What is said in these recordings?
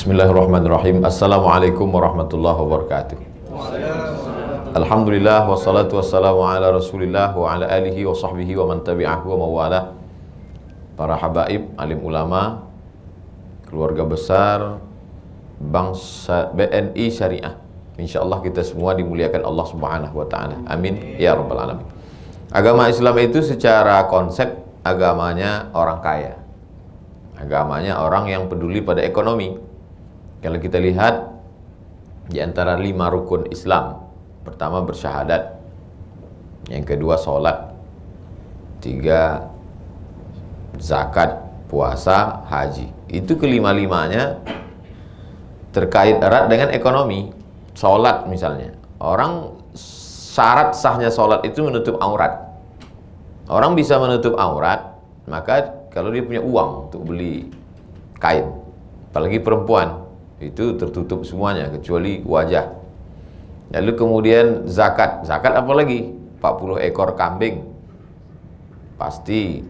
Bismillahirrahmanirrahim. Assalamualaikum warahmatullahi wabarakatuh. Alhamdulillah wassalatu wassalamu ala Rasulillah wa ala alihi wa sahbihi wa man tabi'ahu wa mawala. Para habaib, alim ulama, keluarga besar bangsa BNI Syariah. Insyaallah kita semua dimuliakan Allah Subhanahu wa taala. Amin ya rabbal alamin. Agama Islam itu secara konsep agamanya orang kaya. Agamanya orang yang peduli pada ekonomi. Kalau kita lihat di antara 5 rukun Islam, pertama bersyahadat, yang kedua sholat, 3 zakat, puasa, haji. Itu kelima-limanya terkait erat dengan ekonomi. Sholat misalnya, orang syarat sahnya sholat itu menutup aurat. Orang bisa menutup aurat, maka kalau dia punya uang untuk beli kain, apalagi perempuan, itu tertutup semuanya kecuali wajah. Lalu kemudian zakat. Zakat apa lagi? 40 ekor kambing pasti.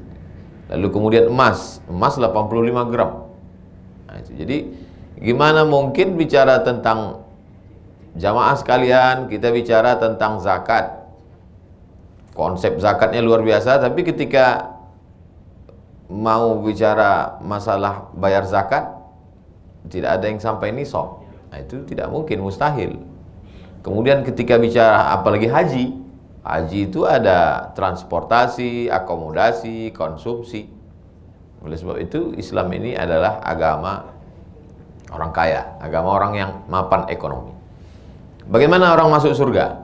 Lalu kemudian emas 85 gram. Nah, itu. Jadi gimana mungkin bicara tentang jamaah sekalian, kita bicara tentang zakat. Konsep zakatnya luar biasa, tapi ketika mau bicara masalah bayar zakat, tidak ada yang sampai nisab. Nah, itu tidak mungkin, mustahil. Kemudian ketika bicara apalagi haji, haji itu ada transportasi, akomodasi, konsumsi. Oleh sebab itu Islam ini adalah agama orang kaya, agama orang yang mapan ekonomi. Bagaimana orang masuk surga?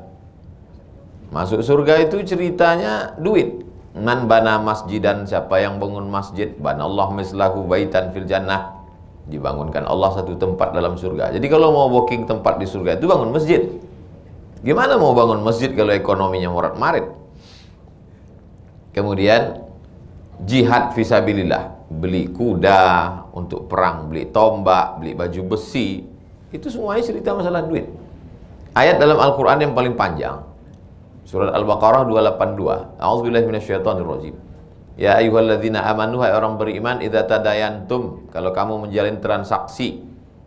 Masuk surga itu ceritanya duit. Man bana masjidan, siapa yang bangun masjid, banallahu mislahu baitan fil jannah, dibangunkan Allah satu tempat dalam surga. Jadi kalau mau booking tempat di surga itu bangun masjid. Gimana mau bangun masjid kalau ekonominya morat-marit? Kemudian jihad fisabilillah, beli kuda untuk perang, beli tombak, beli baju besi, itu semuanya cerita masalah duit. Ayat dalam Al-Quran yang paling panjang, surat Al-Baqarah 282. A'udzubillahi minasyaitonirrajim. Ya ayyuhalladzina amanu, hai orang beriman, idza tadayantum, kalau kamu menjalin transaksi,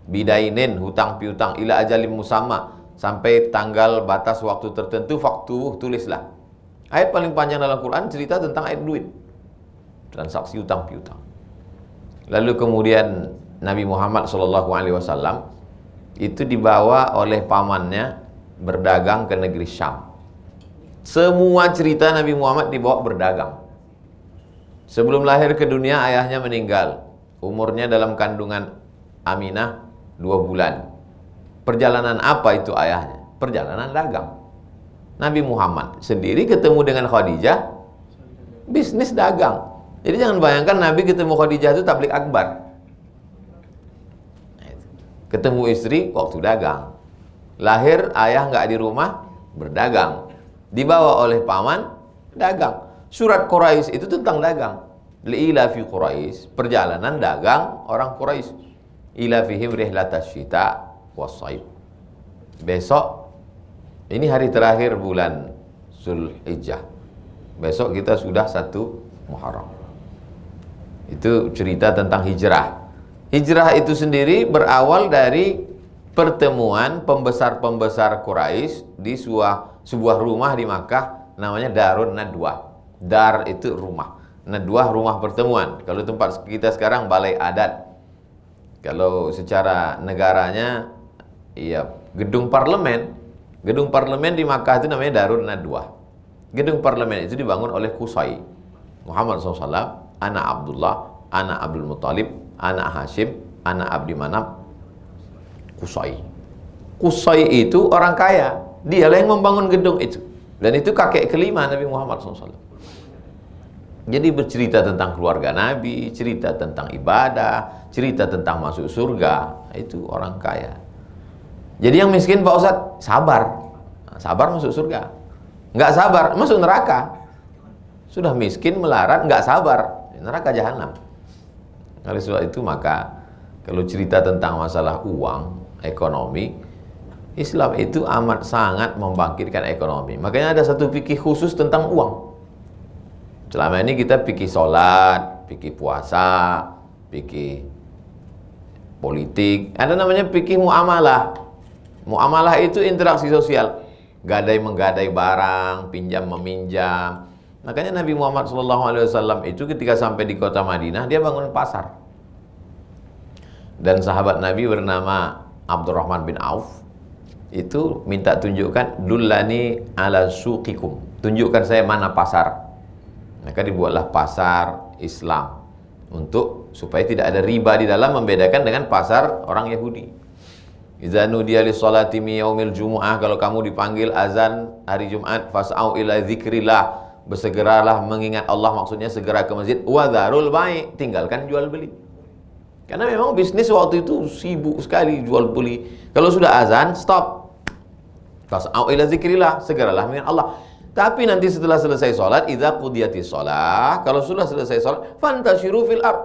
bidainin, hutang piutang, ila ajalin musamma, sampai tanggal batas waktu tertentu, faktu, tulislah. Ayat paling panjang dalam Quran cerita tentang ayat duit, transaksi hutang piutang. Lalu kemudian Nabi Muhammad SAW itu dibawa oleh pamannya berdagang ke negeri Syam. Semua cerita Nabi Muhammad dibawa berdagang. Sebelum lahir ke dunia ayahnya meninggal. Umurnya dalam kandungan Aminah 2 bulan. Perjalanan apa itu ayahnya? Perjalanan dagang. Nabi Muhammad sendiri ketemu dengan Khadijah, bisnis dagang. Jadi jangan bayangkan Nabi ketemu Khadijah itu tablik akbar. Ketemu istri waktu dagang. Lahir ayah nggak di rumah, berdagang. Dibawa oleh paman, dagang. Surat Quraisy itu tentang dagang. Li'ila fi Quraisy, perjalanan dagang orang Quraisy. Ila fihim rihlatas syita was-shaib. Besok ini hari terakhir bulan Zulhijjah. Besok kita sudah 1 Muharram. Itu cerita tentang hijrah. Hijrah itu sendiri berawal dari pertemuan pembesar-pembesar Quraisy di sebuah rumah di Makkah namanya Darun Nadwah. Dar itu rumah, Nadwah rumah pertemuan. Kalau tempat kita sekarang balai adat. Kalau secara negaranya, iya, gedung parlemen. Gedung parlemen di Makkah itu namanya Darun Nadwah. Gedung parlemen itu dibangun oleh Qusay, Muhammad SAW, anak Abdullah, anak Abdul Muttalib, anak Hashim, anak Abdi Manaf, Qusay. Qusay itu orang kaya. Dialah yang membangun gedung itu. Dan itu kakek kelima Nabi Muhammad SAW. Jadi bercerita tentang keluarga Nabi, cerita tentang ibadah, cerita tentang masuk surga. Itu orang kaya. Jadi yang miskin Pak Ustadz, sabar. Sabar masuk surga. Nggak sabar, masuk neraka. Sudah miskin, melarat, nggak sabar, neraka jahanam. Oleh sebab itu maka kalau cerita tentang masalah uang, ekonomi, Islam itu amat sangat membangkitkan ekonomi. Makanya ada satu fikih khusus tentang uang. Selama ini kita fikih sholat, fikih puasa, fikih politik, ada namanya fikih muamalah. Muamalah itu interaksi sosial, gadai menggadai barang, pinjam meminjam. Makanya Nabi Muhammad SAW itu ketika sampai di kota Madinah, dia bangun pasar. Dan sahabat Nabi bernama Abdurrahman bin Auf itu minta tunjukkan, dullani ala suqikum, tunjukkan saya mana pasar. Maka dibuatlah pasar Islam untuk supaya tidak ada riba di dalam, membedakan dengan pasar orang Yahudi. Idza nudiya lis-sholati min yaumil jumu'ah, kalau kamu dipanggil azan hari Jumat, fas'au ila dzikrillah, bersegeralah mengingat Allah, maksudnya segera ke masjid. Wa dzarul bai', tinggalkan jual beli. Karena memang bisnis waktu itu sibuk sekali jual beli. Kalau sudah azan, stop. Fas'au ila dzikrillah, segeralah mengingat Allah. Tapi nanti setelah selesai sholat, idza qudiyatis sholah, kalau sudah selesai sholat, fantashiru fil ard,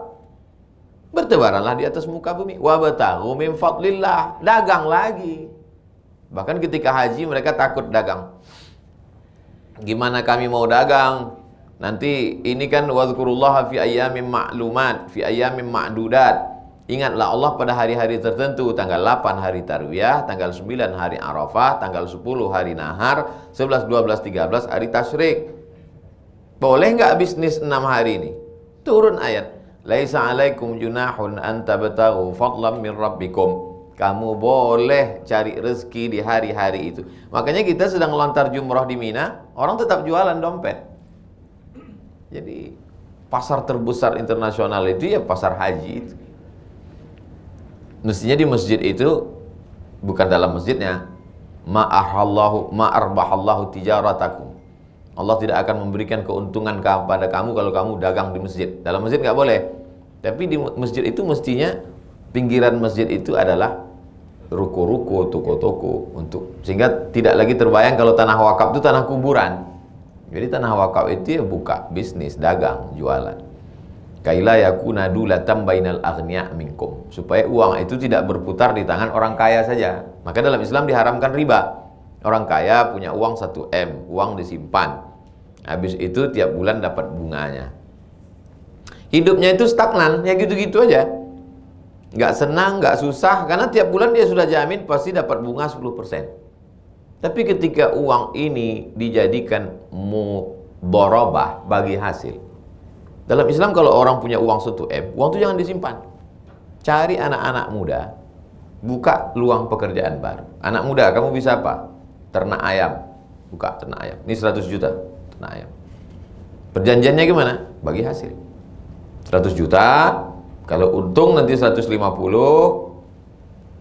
bertebaranlah di atas muka bumi. Wabtaghu min fadlillah, dagang lagi. Bahkan ketika haji mereka takut dagang. Gimana kami mau dagang? Nanti ini kan wadhkurullaha fi ayyamin ma'lumat, fi ayyamin ma'dudat. Ingatlah Allah pada hari-hari tertentu, tanggal 8 hari Tarwiyah, tanggal 9 hari Arafah, tanggal 10 hari Nahar, 11, 12, 13 hari Tasyrik. Boleh nggak bisnis 6 hari ini? Turun ayat, laisa alaikum junahun an tabtaghu fadlan min rabbikum. Kamu boleh cari rezeki di hari-hari itu. Makanya kita sedang lontar jumroh di Mina, orang tetap jualan dompet. Jadi pasar terbesar internasional itu ya pasar haji itu. Mestinya di masjid itu, bukan dalam masjidnya, ma'arbahallahu tijaratakum. Allah tidak akan memberikan keuntungan kepada kamu kalau kamu dagang di masjid. Dalam masjid nggak boleh. Tapi di masjid itu mestinya, pinggiran masjid itu adalah ruko-ruko, toko-toko, untuk sehingga tidak lagi terbayang kalau tanah wakaf itu tanah kuburan. Jadi tanah wakaf itu ya buka bisnis, dagang, jualan. Kaila yakuna dulatan bainal aghnia minkum, supaya uang itu tidak berputar di tangan orang kaya saja. Maka dalam Islam diharamkan riba. Orang kaya punya uang 1 M, uang disimpan. Habis itu tiap bulan dapat bunganya. Hidupnya itu stagnan, ya gitu-gitu aja. Nggak senang, nggak susah, karena tiap bulan dia sudah jamin pasti dapat bunga 10%. Tapi ketika uang ini dijadikan mudharabah, bagi hasil. Dalam Islam kalau orang punya uang 1 M, uang itu jangan disimpan. Cari anak-anak muda, buka luang pekerjaan baru. Anak muda, kamu bisa apa? Ternak ayam. Buka ternak ayam. Ini 100 juta ternak ayam. Perjanjiannya gimana? Bagi hasil. 100 juta, kalau untung nanti 150,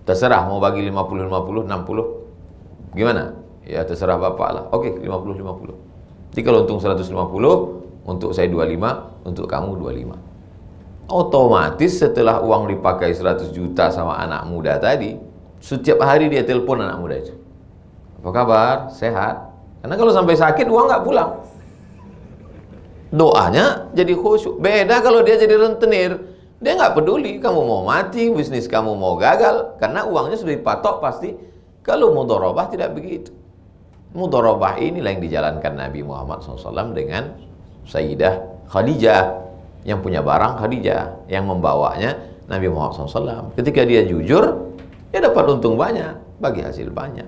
terserah mau bagi 50, 50, 60. Gimana? Ya terserah bapak lah. Oke, 50, 50. Jadi kalau untung 150, untuk saya 25, untuk kamu 25. Otomatis setelah uang dipakai 100 juta sama anak muda tadi, setiap hari dia telepon anak muda itu. Apa kabar? Sehat? Karena kalau sampai sakit uang nggak pulang. Doanya jadi khusyuk. Beda kalau dia jadi rentenir. Dia nggak peduli kamu mau mati, bisnis kamu mau gagal, karena uangnya sudah dipatok pasti. Kalau mudharabah tidak begitu. Mudharabah inilah yang dijalankan Nabi Muhammad SAW dengan Sayyidah Khadijah, yang punya barang Khadijah, yang membawanya Nabi Muhammad SAW. Ketika dia jujur, dia dapat untung banyak, bagi hasil banyak.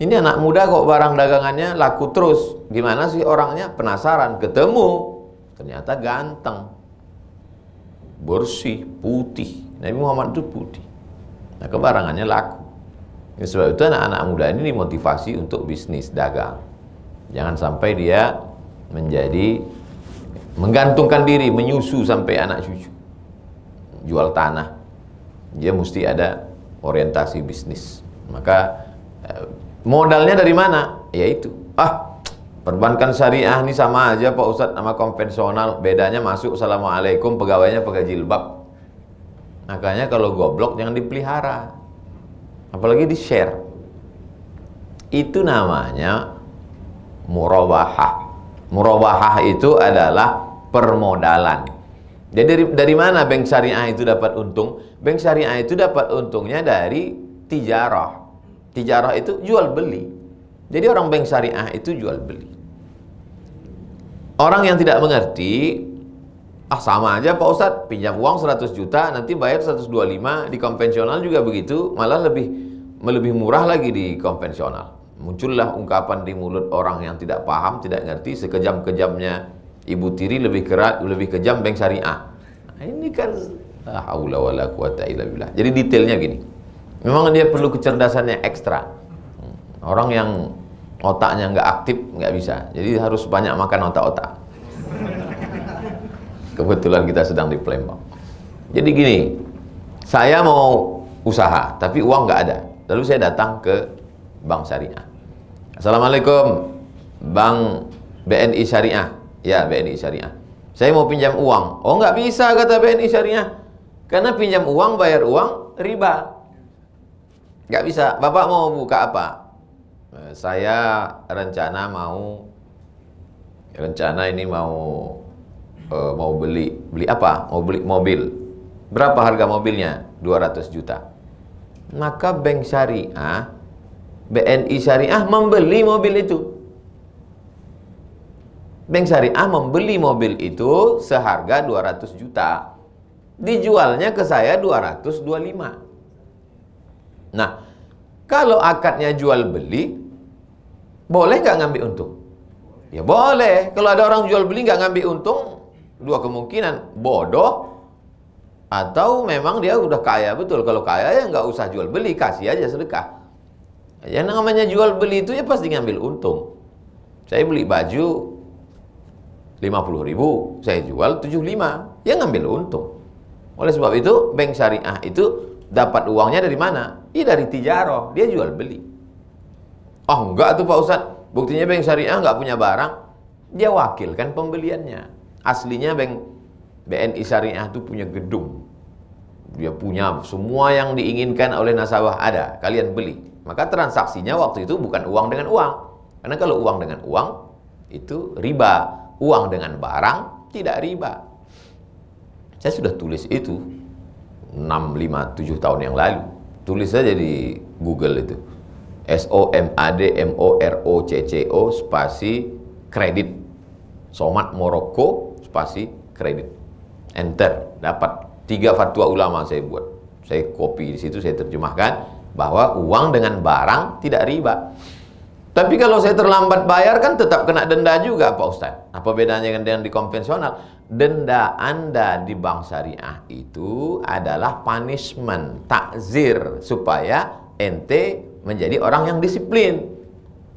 Ini anak muda kok barang dagangannya laku terus. Gimana sih orangnya? Penasaran, ketemu, ternyata ganteng, bersih, putih. Nabi Muhammad itu putih. Nah, kebarangannya laku. Sebab itu anak-anak muda ini dimotivasi untuk bisnis dagang. Jangan sampai dia menjadi menggantungkan diri, menyusu sampai anak cucu, jual tanah. Dia mesti ada orientasi bisnis. Maka modalnya dari mana? Yaitu perbankan syariah ini sama aja Pak Ustadz sama konvensional. Bedanya masuk assalamualaikum, pegawainya pakai jilbab. Makanya kalau goblok jangan dipelihara, apalagi di share. Itu namanya murabahah. Murabahah itu adalah permodalan. Jadi dari mana bank syariah itu dapat untung? Bank syariah itu dapat untungnya dari tijarah. Tijarah itu jual beli. Jadi orang bank syariah itu jual beli. Orang yang tidak mengerti Ah sama aja Pak Ustadz, pinjam uang 100 juta, nanti bayar 125, di konvensional juga begitu, malah lebih murah lagi di konvensional. Muncullah ungkapan di mulut orang yang tidak paham, tidak ngerti, sekejam-kejamnya ibu tiri lebih kejam bank syariah. Nah, ini kan la haula wala quwata illa billah. Jadi detailnya gini. Memang dia perlu kecerdasannya ekstra. Orang yang otaknya nggak aktif nggak bisa. Jadi harus banyak makan otak-otak. Kebetulan kita sedang di Palembang. Jadi gini, saya mau usaha, tapi uang nggak ada. Lalu saya datang ke Bank Syariah. Assalamualaikum, Bank BNI Syariah. Ya, BNI Syariah. Saya mau pinjam uang. Oh, nggak bisa, kata BNI Syariah. Karena pinjam uang, bayar uang, riba. Nggak bisa. Bapak mau buka apa? Saya rencana ini mau beli apa? Mau beli mobil. Berapa harga mobilnya? 200 juta. Maka Bank Syariah, BNI Syariah membeli mobil itu. Bank Syariah membeli mobil itu seharga 200 juta. Dijualnya ke saya 225. Nah, kalau akadnya jual beli, boleh nggak ngambil untung? Ya boleh. Kalau ada orang jual beli nggak ngambil untung, dua kemungkinan, bodoh atau memang dia udah kaya betul. Kalau kaya ya nggak usah jual beli, kasih aja sedekah. Yang namanya jual beli itu ya pasti ngambil untung. Saya beli baju 50.000, saya jual 75, ya ngambil untung. Oleh sebab itu Bank Syariah itu dapat uangnya dari mana? Ya dari tijarah, dia jual beli. Oh enggak tuh Pak Ustadz, buktinya Bank Syariah nggak punya barang, dia wakilkan pembeliannya. Aslinya BNI Syariah itu punya gedung, dia punya semua yang diinginkan oleh nasabah ada, kalian beli. Maka transaksinya waktu itu bukan uang dengan uang, karena kalau uang dengan uang itu riba, uang dengan barang tidak riba. Saya sudah tulis itu 6, 5, 7 tahun yang lalu. Tulis saja di Google itu. SOMADMOROCCO spasi kredit. Somat Moroko spasi kredit. Enter, dapat 3 fatwa ulama saya buat. Saya copy di situ, saya terjemahkan bahwa uang dengan barang tidak riba. Tapi kalau saya terlambat bayar kan tetap kena denda juga Pak Ustadz. Apa bedanya dengan di konvensional? Denda Anda di Bank Syariah itu adalah punishment, takzir, supaya ente menjadi orang yang disiplin.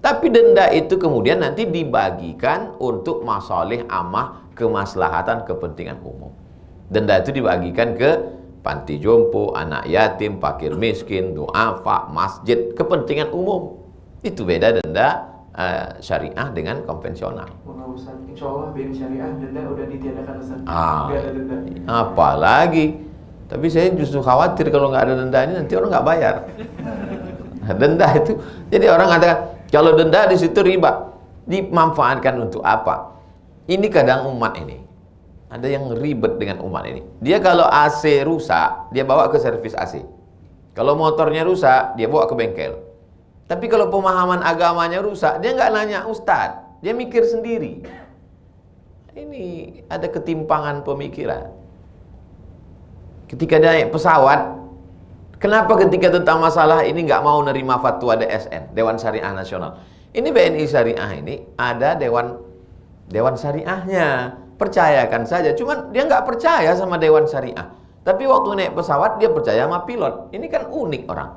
Tapi denda itu kemudian nanti dibagikan untuk masalih amah, kemaslahatan, kepentingan umum. Denda itu dibagikan ke panti jompo, anak yatim, fakir miskin, duafa, masjid, kepentingan umum. Itu beda denda syariah dengan konvensional. Insya Allah BNI Syariah denda udah ditiadakan Ustaz. Nggak ada denda. Apalagi. Tapi saya justru khawatir kalau nggak ada denda ini nanti orang nggak bayar. Nah, denda itu, jadi orang katakan kalau denda di situ riba, dimanfaatkan untuk apa? Ini kadang umat ini ada yang ribet dengan umat ini. Dia kalau AC rusak, dia bawa ke servis AC. Kalau motornya rusak, dia bawa ke bengkel. Tapi kalau pemahaman agamanya rusak, dia nggak nanya ustadz, dia mikir sendiri. Ini ada ketimpangan pemikiran. Ketika dia naik pesawat, kenapa ketika tentang masalah ini nggak mau nerima fatwa DSN, Dewan Syariah Nasional? Ini BNI Syariah ini ada Dewan Syariahnya. Percayakan saja, cuman dia nggak percaya sama Dewan Syariah. Tapi waktu naik pesawat dia percaya sama pilot. Ini kan unik orang.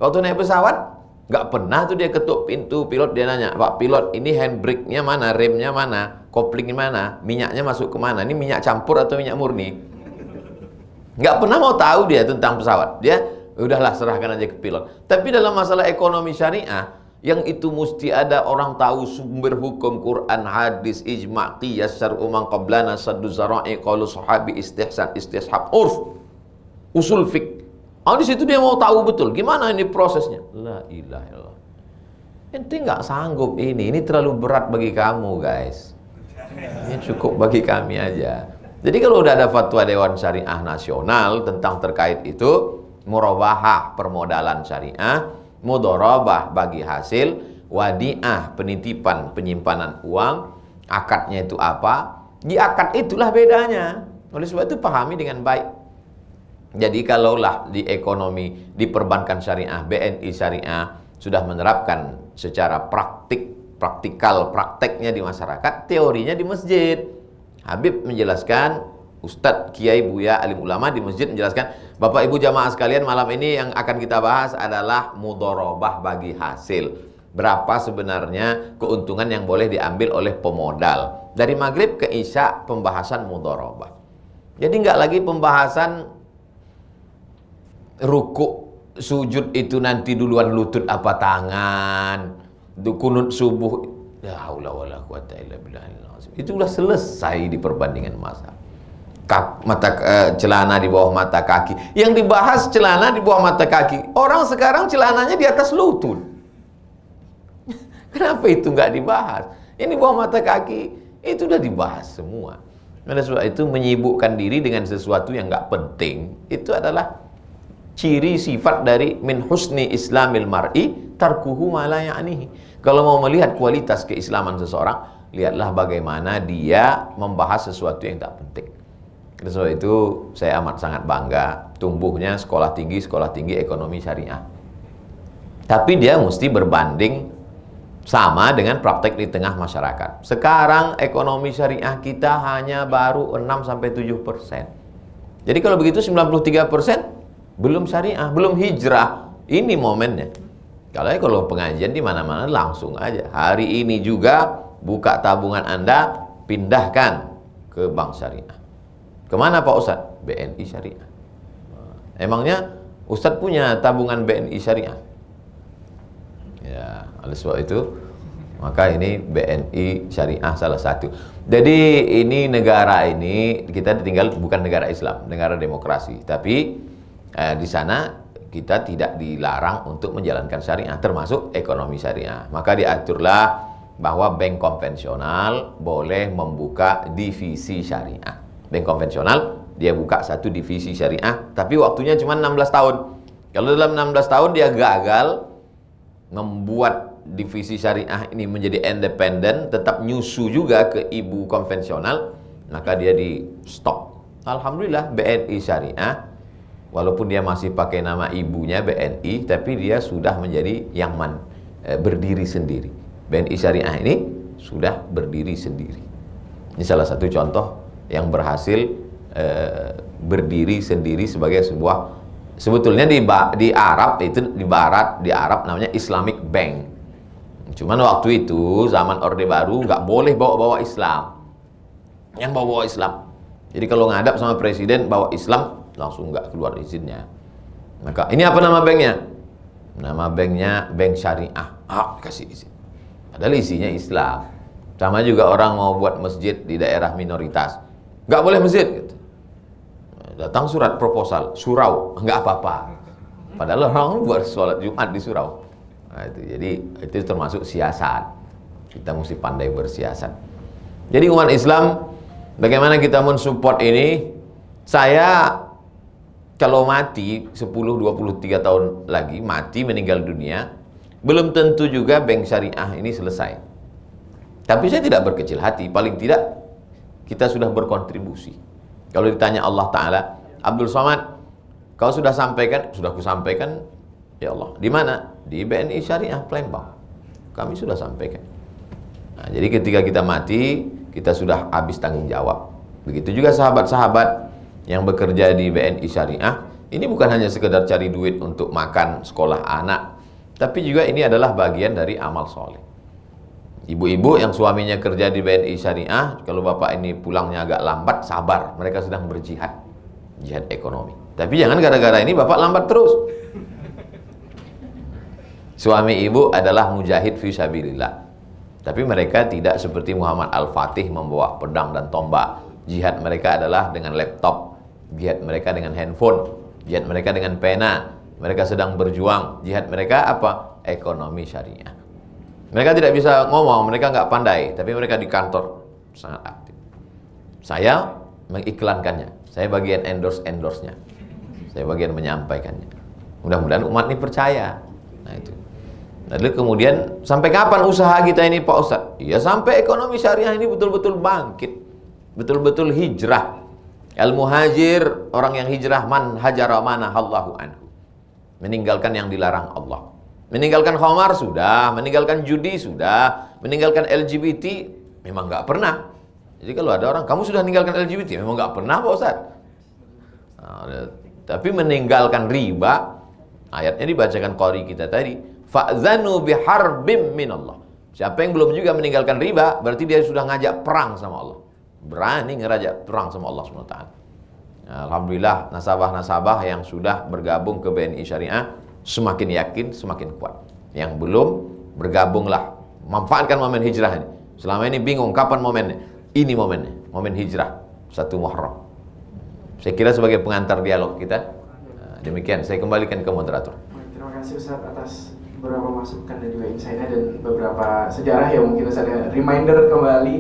Waktu naik pesawat nggak pernah tuh dia ketuk pintu pilot, dia nanya, Pak pilot ini handbrake-nya mana, remnya mana, koplingnya mana, minyaknya masuk ke mana, ini minyak campur atau minyak murni? Nggak pernah mau tahu dia tentang pesawat. Dia udahlah serahkan aja ke pilot. Tapi dalam masalah ekonomi syariah, yang itu mesti ada orang tahu sumber hukum Quran, hadis, ijma', qiyas, syar'u man qablana, saddu zara'i, qaulu sahabi, istihsan, istishab, urf, usul fiqh. Di situ dia mau tahu betul gimana ini prosesnya. La ilaha illallah. Ente nggak sanggup ini terlalu berat bagi kamu guys. Ini cukup bagi kami aja. Jadi kalau udah ada fatwa Dewan Syariah Nasional tentang terkait itu, murabahah permodalan syariah, mudharabah bagi hasil, wadiah penitipan penyimpanan uang, akadnya itu apa? Di akad itulah bedanya. Oleh sebab itu pahami dengan baik. Jadi kalaulah di ekonomi, di perbankan syariah, BNI syariah sudah menerapkan secara prakteknya di masyarakat, teorinya di masjid. Habib menjelaskan, Ustadz, Kiai, Buya, alim ulama di masjid menjelaskan, Bapak Ibu jamaah sekalian, malam ini yang akan kita bahas adalah mudharabah bagi hasil. Berapa sebenarnya keuntungan yang boleh diambil oleh pemodal. Dari maghrib ke isya pembahasan mudharabah. Jadi nggak lagi pembahasan ruku sujud itu nanti duluan lutut apa tangan, kunut subuh, la haula wala quwata illa billah. Itu sudah selesai di perbandingan mazhab. Celana di bawah mata kaki. Yang dibahas celana di bawah mata kaki. Orang sekarang celananya di atas lutut. Kenapa itu nggak dibahas? Yang di bawah mata kaki itu sudah dibahas semua. Oleh sebab itu menyibukkan diri dengan sesuatu yang nggak penting itu adalah ciri sifat dari min husni islamil mar'i tarkuhu ma la ya'nihi. Kalau mau melihat kualitas keislaman seseorang, lihatlah bagaimana dia membahas sesuatu yang tak penting. Oleh sebab itu saya amat sangat bangga tumbuhnya sekolah tinggi ekonomi syariah. Tapi dia mesti berbanding sama dengan praktek di tengah masyarakat. Sekarang ekonomi syariah kita hanya baru 6-7%. Jadi kalau begitu 93% belum syariah, belum hijrah. Ini momennya. Kalau pengajian di mana-mana langsung aja. Hari ini juga buka tabungan Anda, pindahkan ke bank syariah. Kemana Pak Ustadz? BNI syariah. Emangnya Ustadz punya tabungan BNI syariah? Ya, oleh sebab itu maka ini BNI syariah salah satu. Jadi ini negara ini kita ditinggal bukan negara Islam, negara demokrasi. Tapi di sana kita tidak dilarang untuk menjalankan syariah, termasuk ekonomi syariah. Maka diaturlah bahwa bank konvensional boleh membuka divisi syariah. Bank konvensional dia buka satu divisi syariah, tapi waktunya cuma 16 tahun. Kalau dalam 16 tahun dia gagal membuat divisi syariah ini menjadi independen, tetap nyusu juga ke ibu konvensional, maka dia di stop. Alhamdulillah BNI syariah walaupun dia masih pakai nama ibunya BNI, tapi dia sudah menjadi yang berdiri sendiri. BNI syariah ini sudah berdiri sendiri. Ini salah satu contoh yang berhasil berdiri sendiri sebagai sebuah, sebetulnya di Arab itu di Barat, di Arab namanya Islamic Bank. Cuman waktu itu zaman Orde Baru nggak boleh bawa-bawa Islam. Yang bawa-bawa Islam. Jadi kalau ngadap sama presiden bawa Islam langsung nggak keluar izinnya. Maka ini apa nama banknya? Nama banknya Bank Syariah. Kasih izin. Padahal isinya Islam. Sama juga orang mau buat masjid di daerah minoritas, nggak boleh masjid. Gitu. Datang surat proposal, surau, nggak apa-apa. Padahal orang buat sholat Jumat di surau. Nah, jadi itu termasuk siasat. Kita mesti pandai bersiasat. Jadi umat Islam, bagaimana kita mensupport ini? Saya kalau mati 10-23 tahun lagi, mati meninggal dunia, belum tentu juga bank syariah ini selesai. Tapi saya tidak berkecil hati, paling tidak kita sudah berkontribusi. Kalau ditanya Allah Ta'ala, Abdul Somad, kau sudah sampaikan? Sudah kusampaikan, ya Allah. Di mana? Di BNI Syariah Palembang. Kami sudah sampaikan. Nah, jadi ketika kita mati, kita sudah habis tanggung jawab. Begitu juga sahabat-sahabat yang bekerja di BNI Syariah. Ini bukan hanya sekedar cari duit untuk makan sekolah anak, tapi juga ini adalah bagian dari amal soleh. Ibu-ibu yang suaminya kerja di BNI Syariah, kalau bapak ini pulangnya agak lambat, sabar, mereka sedang berjihad, jihad ekonomi. Tapi jangan gara-gara ini bapak lambat terus. Suami ibu adalah mujahid fi sabilillah. Tapi mereka tidak seperti Muhammad Al-Fatih membawa pedang dan tombak. Jihad mereka adalah dengan laptop, jihad mereka dengan handphone, jihad mereka dengan pena. Mereka sedang berjuang. Jihad mereka apa? Ekonomi syariah. Mereka tidak bisa ngomong, mereka nggak pandai, tapi mereka di kantor sangat aktif. Saya mengiklankannya, saya bagian endorse-nya, saya bagian menyampaikannya. Mudah-mudahan umat ini percaya. Nah itu. Lalu kemudian sampai kapan usaha kita ini Pak Ustadz? Ya sampai ekonomi syariah ini betul-betul bangkit, betul-betul hijrah. Al-muhajir, orang yang hijrah, man hajara manahallahu anhu. Meninggalkan yang dilarang Allah. Meninggalkan khamar sudah, meninggalkan judi sudah, meninggalkan LGBT memang nggak pernah. Jadi kalau ada orang, kamu sudah meninggalkan LGBT, memang nggak pernah Pak Ustaz. Nah, tapi meninggalkan riba, ayatnya dibacakan qari kita tadi, fa'zanu biharbim minallah. Siapa yang belum juga meninggalkan riba, berarti dia sudah ngajak perang sama Allah. Berani ngajak perang sama Allah SWT. Alhamdulillah nasabah-nasabah yang sudah bergabung ke BNI Syariah semakin yakin, semakin kuat. Yang belum, bergabunglah. Manfaatkan momen hijrah ini. Selama ini bingung kapan momennya. Ini momennya, momen hijrah 1 Muharram. Saya kira sebagai pengantar dialog kita, demikian saya kembalikan ke moderator. Terima kasih Ustaz atas beberapa masukan dan juga insight-nya dan beberapa sejarah yang mungkin Ustaz ya, reminder kembali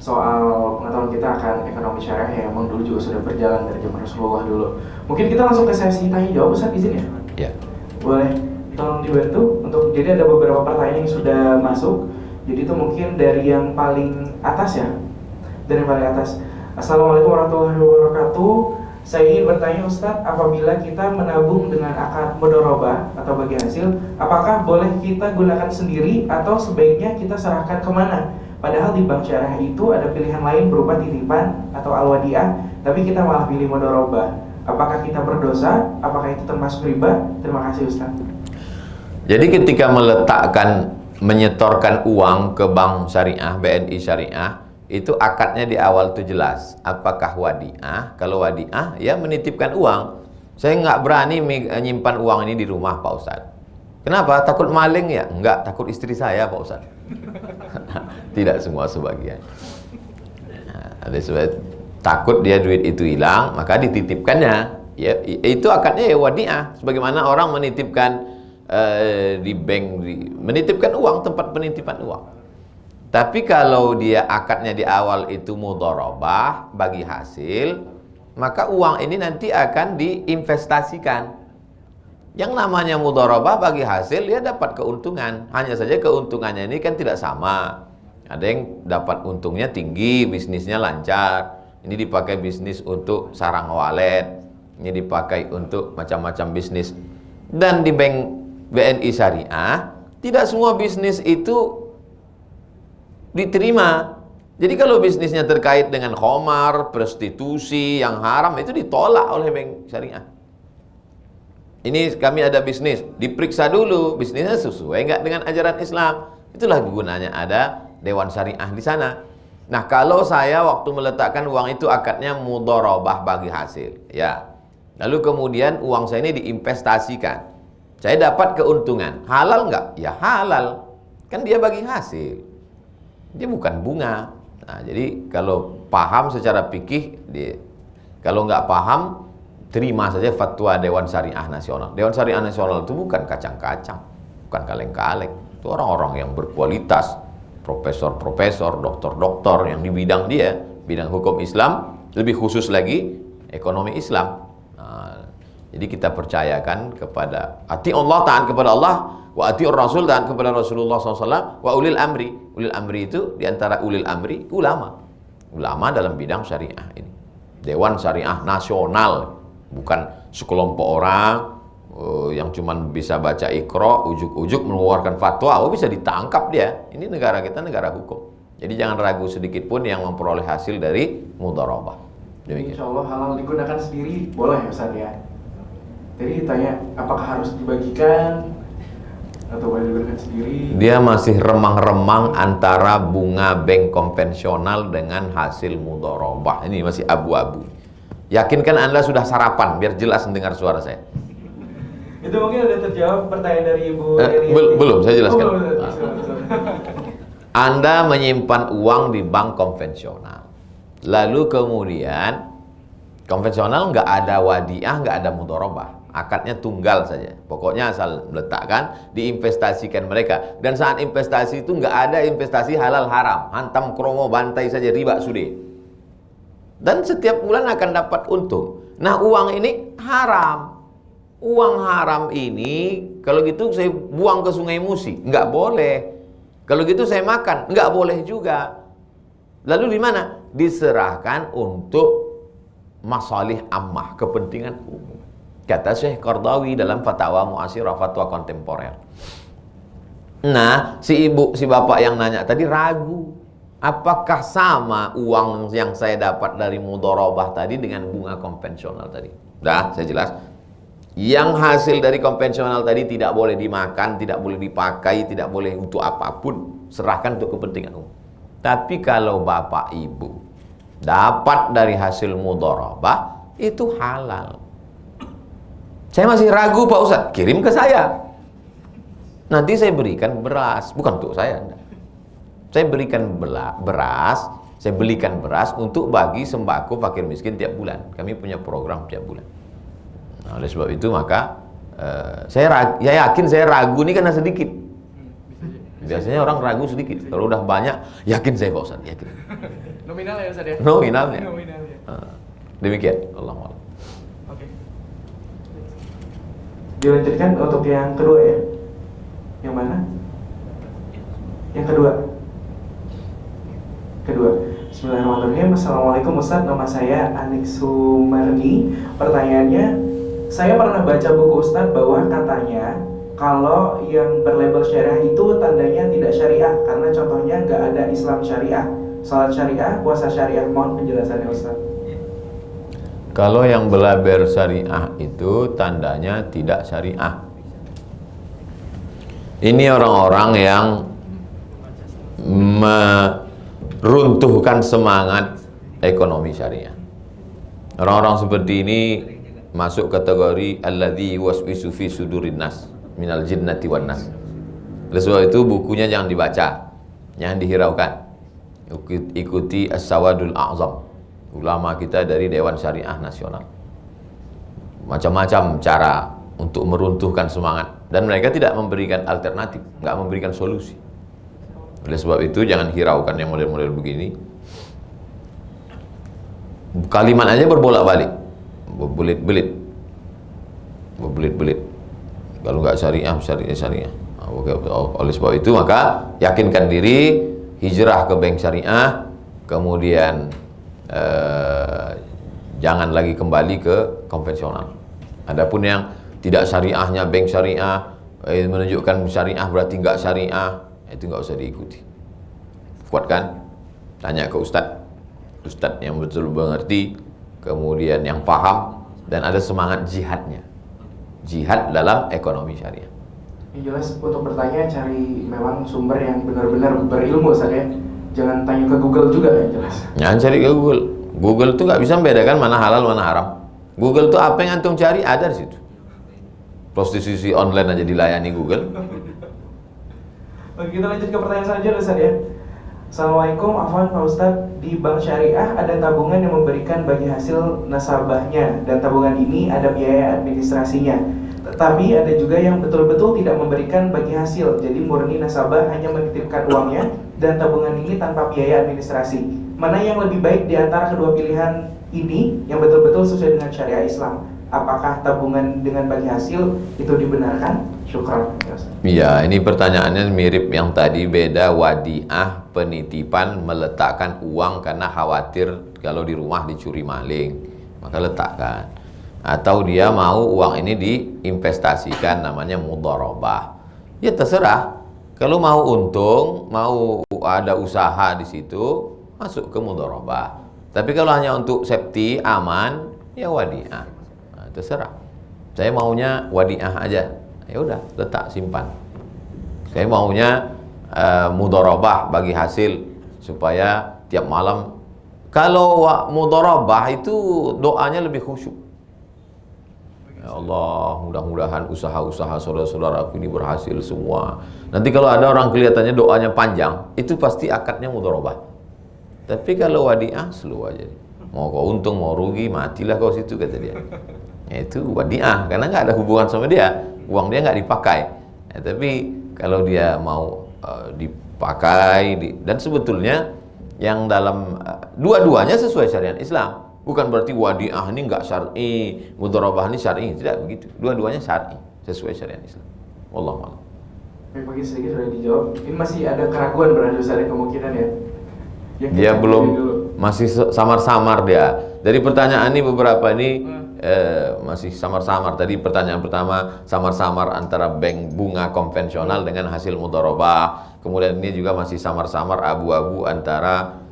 soal pengetahuan kita akan ekonomi syariah yang memang dulu juga sudah berjalan dari zaman Rasulullah dulu. Mungkin kita langsung ke sesi tanya jawab Ustaz, izin ya? Ya. Boleh tolong dibantu untuk, jadi ada beberapa pertanyaan yang sudah masuk. Jadi itu mungkin dari yang paling atas ya. Dari yang paling atas. Assalamualaikum warahmatullahi wabarakatuh. Saya ingin bertanya Ustadz, apabila kita menabung dengan akad mudharabah atau bagi hasil, apakah boleh kita gunakan sendiri atau sebaiknya kita serahkan kemana? Padahal di bank syariah itu ada pilihan lain berupa titipan atau al-wadiah, tapi kita malah pilih mudharabah. Apakah kita berdosa? Apakah itu termasuk riba? Terima kasih Ustadz. Jadi ketika menyetorkan uang ke bank syariah, BNI Syariah, itu akadnya di awal itu jelas. Apakah wadiah? Kalau wadiah, ya menitipkan uang. Saya nggak berani menyimpan uang ini di rumah Pak Ustadz. Kenapa? Takut maling ya? Enggak, takut istri saya Pak Ustadz. Tidak semua, sebagian. Ada sebab takut dia duit itu hilang, maka dititipkannya. Ya, itu akadnya ya wadiah. Sebagaimana orang menitipkan di bank, menitipkan uang, tempat penitipan uang. Tapi kalau dia akadnya di awal itu mudharabah, bagi hasil, maka uang ini nanti akan diinvestasikan. Yang namanya mudharabah bagi hasil, dia dapat keuntungan. Hanya saja keuntungannya ini kan tidak sama. Ada yang dapat untungnya tinggi, bisnisnya lancar. Ini dipakai bisnis untuk sarang walet, ini dipakai untuk macam-macam bisnis. Dan di bank BNI Syariah, tidak semua bisnis itu diterima. Jadi kalau bisnisnya terkait dengan khamar, prostitusi yang haram, itu ditolak oleh bank syariah. Ini kami ada bisnis, diperiksa dulu bisnisnya sesuai enggak dengan ajaran Islam. Itulah gunanya ada dewan syariah di sana. Nah, kalau saya waktu meletakkan uang itu akadnya mudharabah bagi hasil, ya. Lalu kemudian uang saya ini diinvestasikan. Saya dapat keuntungan. Halal enggak? Ya halal. Kan dia bagi hasil. Dia bukan bunga. Nah, jadi kalau paham secara fikih, kalau nggak paham, terima saja fatwa Dewan Syariah Nasional. Dewan Syariah Nasional itu bukan kacang-kacang, bukan kaleng-kaleng. Itu orang-orang yang berkualitas, profesor-profesor, doktor-doktor yang di bidang dia, bidang hukum Islam, lebih khusus lagi ekonomi Islam. Nah, jadi kita percayakan kepada ati Allah, taat kepada Allah, wa atiur Rasul, taat kepada Rasulullah SAW, wa ulil amri. Ulil amri itu diantara ulil amri ulama. Ulama dalam bidang syariah ini. Dewan Syariah Nasional, bukan sekelompok orang yang cuman bisa baca Iqra, ujuk-ujuk mengeluarkan fatwa, bisa ditangkap dia. Ini negara kita negara hukum. Jadi jangan ragu sedikit pun yang memperoleh hasil dari mudharabah. Demikian. Insya Allah halal digunakan sendiri boleh ya Ustaz ya. Jadi ditanya apakah harus dibagikan atau boleh digunakan sendiri? Dia masih remang-remang antara bunga bank konvensional dengan hasil mudharabah. Ini masih abu-abu. Yakinkan Anda sudah sarapan biar jelas mendengar suara saya. Itu mungkin udah terjawab pertanyaan dari Ibu Eli. Belum, saya jelaskan. Belum. Anda menyimpan uang di bank konvensional. Lalu kemudian konvensional nggak ada wadiah, nggak ada mudharabah. Akadnya tunggal saja. Pokoknya asal meletakkan, diinvestasikan mereka. Dan saat investasi itu nggak ada investasi halal haram. Hantam kromo bantai saja, riba sudah. Dan setiap bulan akan dapat untung. Nah, uang ini haram. Uang haram ini, kalau gitu saya buang ke Sungai Musi. Nggak boleh. Kalau gitu saya makan. Nggak boleh juga. Lalu di mana? Diserahkan untuk masalih ammah, kepentingan umum. Kata Syekh Qardawi dalam Fatwa Mu'asirah, fatwa kontemporer. Nah, si bapak yang nanya tadi ragu, apakah sama uang yang saya dapat dari mudharabah tadi dengan bunga konvensional tadi? Dah, saya jelas. Yang hasil dari konvensional tadi tidak boleh dimakan, tidak boleh dipakai, tidak boleh untuk apapun, serahkan untuk kepentingan umum. Tapi kalau bapak ibu dapat dari hasil mudharabah, itu halal. Saya masih ragu Pak Ustadz, kirim ke saya. Nanti saya berikan beras, bukan untuk saya. Saya berikan beras, saya belikan beras untuk bagi sembako fakir miskin tiap bulan. Kami punya program tiap bulan. Nah, oleh sebab itu maka saya yakin saya ragu ini karena sedikit. Biasanya orang ragu sedikit. Kalau udah banyak, yakin saya Pak Ustadz, yakin. Nominal ya Ustadz ya? Nominalnya. Nominalnya. Demikian. Allahu a'lam. Oke. Dilanjutkan untuk yang kedua ya. Yang mana? Yang kedua. Bismillahirrahmanirrahim. Assalamualaikum Ustadz, nama saya Anik Sumardi. Pertanyaannya, saya pernah baca buku Ustadz bahwa katanya kalau yang berlabel syariah itu tandanya tidak syariah, karena contohnya nggak ada Islam syariah, salat syariah, puasa syariah. Mohon penjelasannya Ustadz. Kalau yang berlabel syariah itu tandanya tidak syariah. Ini orang-orang yang meruntuhkan semangat ekonomi syariah. Orang-orang seperti ini masuk kategori alladzi waswisu fi sudurin nas minal jinnati wan nas. Oleh sebab itu bukunya jangan dibaca, jangan dihiraukan. Ikuti As-Sawadul A'zam, ulama kita dari Dewan Syariah Nasional. Macam-macam cara untuk meruntuhkan semangat, dan mereka tidak memberikan alternatif, nggak memberikan solusi. Oleh sebab itu jangan hiraukan yang model-model begini. Kalimat aja berbolak-balik, berbelit-belit. Kalau nggak syariah. Oleh sebab itu maka yakinkan diri, hijrah ke bank syariah, kemudian jangan lagi kembali ke konvensional. Adapun yang tidak syariahnya bank syariah, menunjukkan syariah berarti nggak syariah, itu nggak usah diikuti. Kuatkan, tanya ke ustadz yang betul mengerti, kemudian yang paham dan ada semangat jihadnya, jihad dalam ekonomi syariah. Yang jelas untuk bertanya cari memang sumber yang benar-benar berilmu Ustadz ya. Jangan tanya ke Google juga yang jelas. Jangan cari ke Google. Google tuh nggak bisa membedakan mana halal mana haram. Google tuh apa yang antum cari ada di situ. Prostitusi online aja dilayani Google. Oke, kita lanjut ke pertanyaan selanjutnya Ustadz ya. Assalamualaikum, afwan Pak Ustadz. Di bank syariah ada tabungan yang memberikan bagi hasil nasabahnya, dan tabungan ini ada biaya administrasinya. Tetapi ada juga yang betul-betul tidak memberikan bagi hasil, jadi murni nasabah hanya menitipkan uangnya dan tabungan ini tanpa biaya administrasi. Mana yang lebih baik di antara kedua pilihan ini yang betul-betul sesuai dengan syariah Islam? Apakah tabungan dengan bagi hasil itu dibenarkan? Syukran. Iya, ini pertanyaannya mirip yang tadi, beda wadiah, penitipan, meletakkan uang karena khawatir kalau di rumah dicuri maling, maka letakkan. Atau dia mau uang ini diinvestasikan, namanya mudharabah. Ya terserah. Kalau mau untung, mau ada usaha di situ, masuk ke mudharabah. Tapi kalau hanya untuk safety, aman, ya wadiah. Terserah. Saya maunya wadiah aja. Ya udah, letak simpan. Saya maunya mudharabah bagi hasil supaya tiap malam. Kalau mudharabah itu doanya lebih khusyuk. Ya Allah, mudah-mudahan usaha-usaha saudara-saudaraku ini berhasil semua. Nanti kalau ada orang kelihatannya doanya panjang, itu pasti akadnya mudharabah. Tapi kalau wadiah, slow aja. Mau kau untung, mau rugi, matilah kau situ, kata dia. Itu wadiah, karena nggak ada hubungan sama dia, uang dia nggak dipakai. Tapi kalau dia mau dipakai, dan sebetulnya yang dalam dua-duanya sesuai syariat Islam. Bukan berarti wadiah ini nggak syar'i, mudharabah ini syar'i, tidak begitu. Dua-duanya syar'i, sesuai syariat Islam. Wallahu a'lam. Baik, pagi sedikit sudah dijawab. Ini masih ada keraguan berarti, ada kemungkinan ya. Dia belum, masih samar-samar dia. Dari pertanyaan ini beberapa ini masih samar-samar. Tadi pertanyaan pertama samar-samar antara bank bunga konvensional dengan hasil mudharabah. Kemudian ini juga masih samar-samar abu-abu antara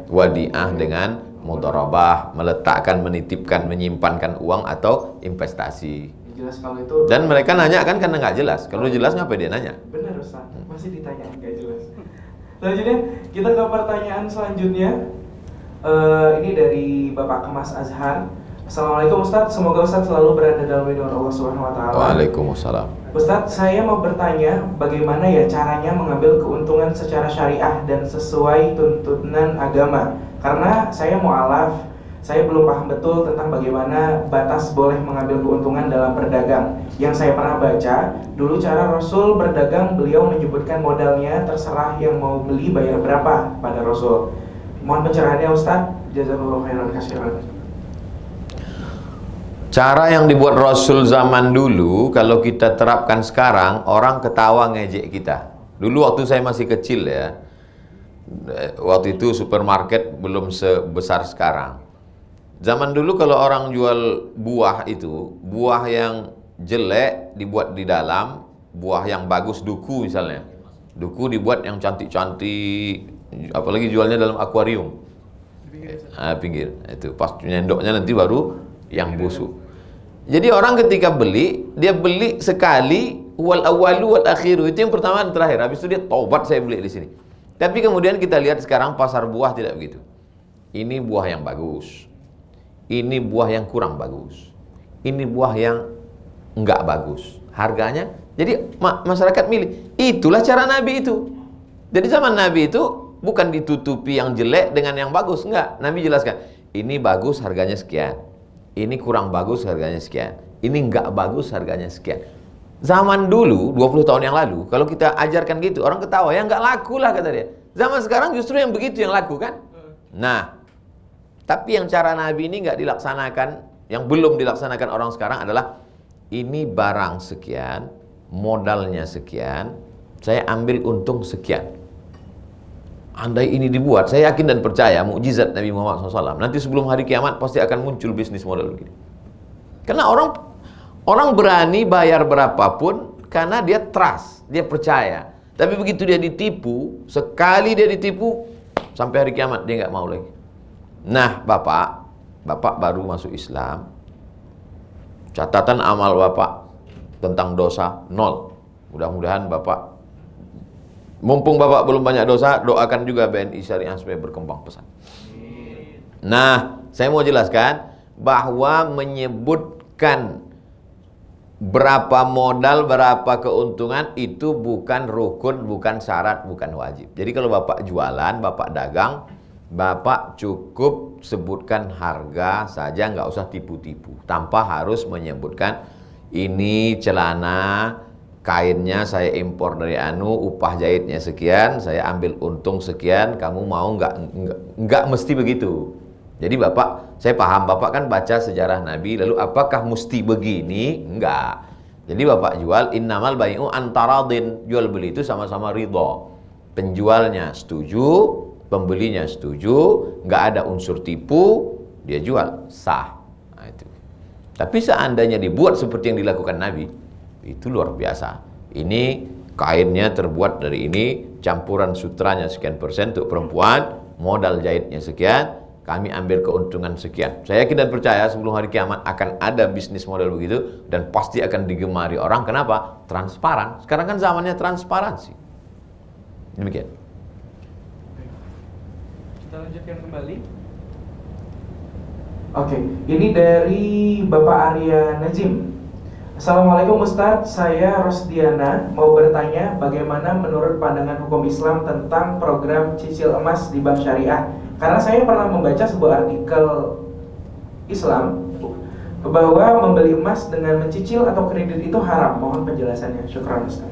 wadiah dengan mudharabah, meletakkan, menitipkan, menyimpankan uang atau investasi. Jelas kalau itu. Dan mereka nanya kan karena nggak jelas. Kalau jelas ngapain dia nanya? Benar Ustaz, masih ditanya nggak jelas. Selanjutnya kita ke pertanyaan selanjutnya. Ini dari Bapak Kemas Azhar. Assalamualaikum Ustadz, semoga Ustadz selalu berada dalam lindungan Allah Subhanahu wa taala. Waalaikumsalam. Ustadz, saya mau bertanya bagaimana ya caranya mengambil keuntungan secara syariah dan sesuai tuntunan agama. Karena saya mu'alaf, saya belum paham betul tentang bagaimana batas boleh mengambil keuntungan dalam berdagang. Yang saya pernah baca, dulu cara Rasul berdagang, beliau menyebutkan modalnya, terserah yang mau beli bayar berapa pada Rasul. Mohon pencerahannya Ustadz. Jazakallahu khairan katsiran. Cara yang dibuat Rasul zaman dulu, kalau kita terapkan sekarang, orang ketawa ngejek kita. Dulu waktu saya masih kecil ya, waktu itu supermarket belum sebesar sekarang. Zaman dulu kalau orang jual buah itu, buah yang jelek dibuat di dalam, buah yang bagus duku misalnya. Duku dibuat yang cantik-cantik, apalagi jualnya dalam akuarium. Pinggir. Itu pas nyendoknya nanti baru yang busuk. Jadi orang ketika beli, dia beli sekali, wal awalu wal akhiru, itu yang pertama dan terakhir. Habis itu dia tobat, saya beli di sini. Tapi kemudian kita lihat sekarang pasar buah tidak begitu. Ini buah yang bagus. Ini buah yang kurang bagus. Ini buah yang enggak bagus. Harganya, jadi masyarakat milih. Itulah cara Nabi itu. Jadi zaman Nabi itu bukan ditutupi yang jelek dengan yang bagus, enggak. Nabi jelaskan, ini bagus harganya sekian. Ini kurang bagus harganya sekian. Ini enggak bagus harganya sekian. Zaman dulu 20 tahun yang lalu, kalau kita ajarkan gitu, orang ketawa, ya enggak laku lah kata dia. Zaman sekarang justru yang begitu yang laku kan? Nah, tapi yang cara Nabi ini enggak dilaksanakan, yang belum dilaksanakan orang sekarang adalah ini barang sekian, modalnya sekian, saya ambil untung sekian. Andai ini dibuat, saya yakin dan percaya mukjizat Nabi Muhammad SAW. Nanti sebelum hari kiamat pasti akan muncul bisnis model begini. Karena orang berani bayar berapapun karena dia trust, dia percaya. Tapi begitu dia ditipu, sekali dia ditipu, sampai hari kiamat dia nggak mau lagi. Nah, Bapak baru masuk Islam. Catatan amal Bapak tentang dosa 0. Mudah-mudahan Bapak, mumpung Bapak belum banyak dosa, doakan juga BNI Syariah supaya berkembang pesat. Nah, saya mau jelaskan bahwa menyebutkan berapa modal, berapa keuntungan itu bukan rukun, bukan syarat, bukan wajib. Jadi kalau Bapak jualan, Bapak dagang, Bapak cukup sebutkan harga saja, nggak usah tipu-tipu, tanpa harus menyebutkan ini celana kainnya saya impor dari upah jahitnya sekian, saya ambil untung sekian, kamu mau nggak mesti begitu. Jadi Bapak, saya paham Bapak kan baca sejarah Nabi, lalu apakah mesti begini? Enggak. Jadi Bapak jual, innamal bai'u antaradin, jual beli itu sama-sama ridho. Penjualnya setuju, pembelinya setuju, nggak ada unsur tipu, dia jual, sah. Nah, itu. Tapi seandainya dibuat seperti yang dilakukan Nabi, itu luar biasa. Ini kainnya terbuat dari ini, campuran sutranya sekian persen untuk perempuan, modal jahitnya sekian, kami ambil keuntungan sekian. Saya yakin dan percaya sebelum hari kiamat akan ada bisnis model begitu dan pasti akan digemari orang. Kenapa? Transparan. Sekarang kan zamannya transparansi. Demikian. Kita lanjutkan kembali. Oke, ini dari Bapak Arya Najim. Assalamualaikum Ustadz, saya Rosdiana mau bertanya bagaimana menurut pandangan hukum Islam tentang program cicil emas di bank syariah. Karena saya pernah membaca sebuah artikel Islam bahwa membeli emas dengan mencicil atau kredit itu haram. Mohon penjelasannya. Syukran Ustaz.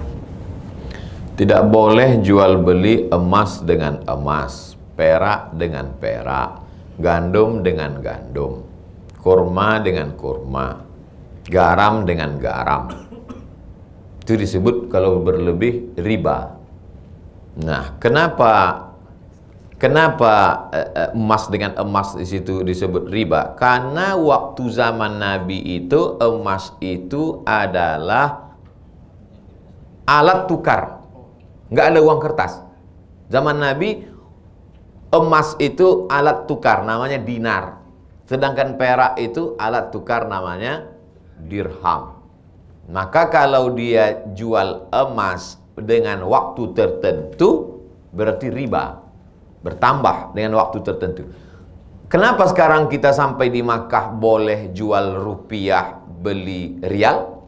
Tidak boleh jual beli emas dengan emas, perak dengan perak, gandum dengan gandum, kurma dengan kurma, garam dengan garam. Itu disebut kalau berlebih riba. Nah, kenapa Kenapa emas dengan emas di situ disebut riba? Karena waktu zaman Nabi itu emas itu adalah alat tukar, nggak ada uang kertas. Zaman Nabi emas itu alat tukar, namanya dinar. Sedangkan perak itu alat tukar, namanya dirham. Maka kalau dia jual emas dengan waktu tertentu, berarti riba. Bertambah dengan waktu tertentu. Kenapa sekarang kita sampai di Makkah boleh jual rupiah, beli rial?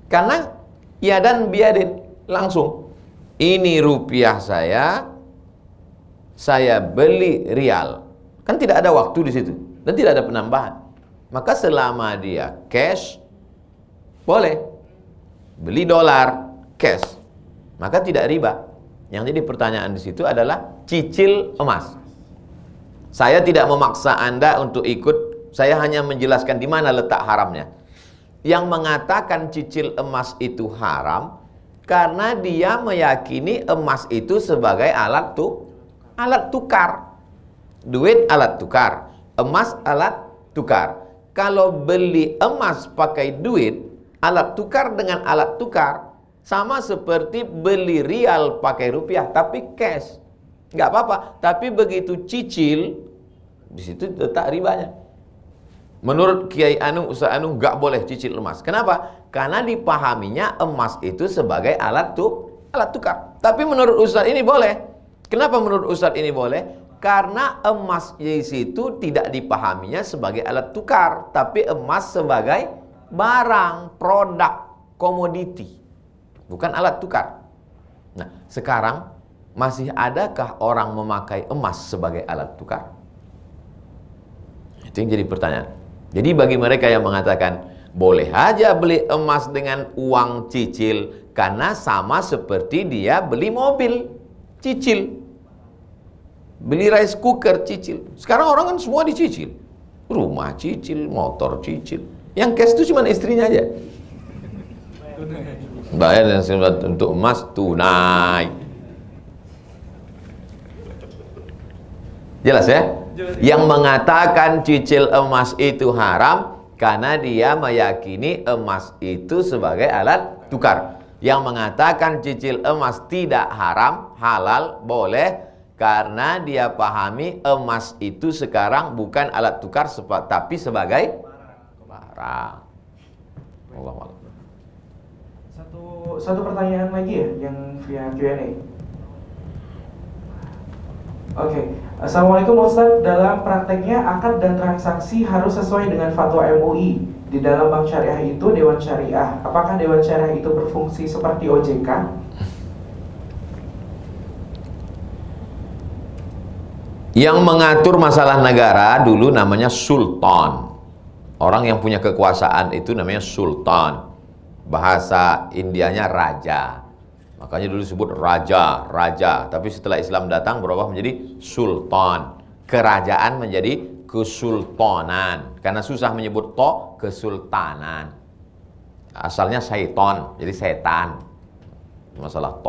Karena ya dan biadin, langsung. Ini rupiah saya beli rial. Kan tidak ada waktu di situ dan tidak ada penambahan. Maka selama dia cash, boleh beli dolar cash, maka tidak riba. Yang jadi pertanyaan di situ adalah cicil emas. Saya tidak memaksa Anda untuk ikut, saya hanya menjelaskan di mana letak haramnya. Yang mengatakan cicil emas itu haram karena dia meyakini emas itu sebagai alat tukar. Duit alat tukar, emas alat tukar. Kalau beli emas pakai duit, alat tukar dengan alat tukar, sama seperti beli rial pakai rupiah tapi cash. Nggak apa-apa, tapi begitu cicil, di situ letak ribanya. Menurut Kiai Anu, Ustaz Anu, nggak boleh cicil emas. Kenapa? Karena dipahaminya emas itu sebagai alat tukar. Tapi menurut Ustaz ini boleh. Kenapa menurut Ustaz ini boleh? Karena emas di situ tidak dipahaminya sebagai alat tukar, tapi emas sebagai barang, produk, komoditi. Bukan alat tukar. Nah, sekarang masih adakah orang memakai emas sebagai alat tukar? Itu yang jadi pertanyaan. Jadi bagi mereka yang mengatakan boleh aja beli emas dengan uang cicil karena sama seperti dia beli mobil cicil, beli rice cooker cicil. Sekarang orang kan semua dicicil, rumah cicil, motor cicil. Yang cash itu cuma istrinya aja. Bayar untuk emas tunai. Jelas ya? Yang mengatakan cicil emas itu haram karena dia meyakini emas itu sebagai alat tukar. Yang mengatakan cicil emas tidak haram, halal, boleh, karena dia pahami emas itu sekarang bukan alat tukar tapi sebagai barang. Allah Allah. Satu pertanyaan lagi ya yang via Q&A. Oke. Assalamualaikum Ustaz, dalam prakteknya akad dan transaksi harus sesuai dengan fatwa MUI. Di dalam bank syariah itu Dewan Syariah. Apakah Dewan Syariah itu berfungsi seperti OJK? Yang mengatur masalah negara dulu namanya sultan. Orang yang punya kekuasaan itu namanya sultan. Bahasa Indianya raja. Makanya dulu disebut raja. Tapi setelah Islam datang berubah menjadi sultan. Kerajaan menjadi kesultanan. Karena susah menyebut kesultanan. Asalnya syaiton, jadi setan. Masalah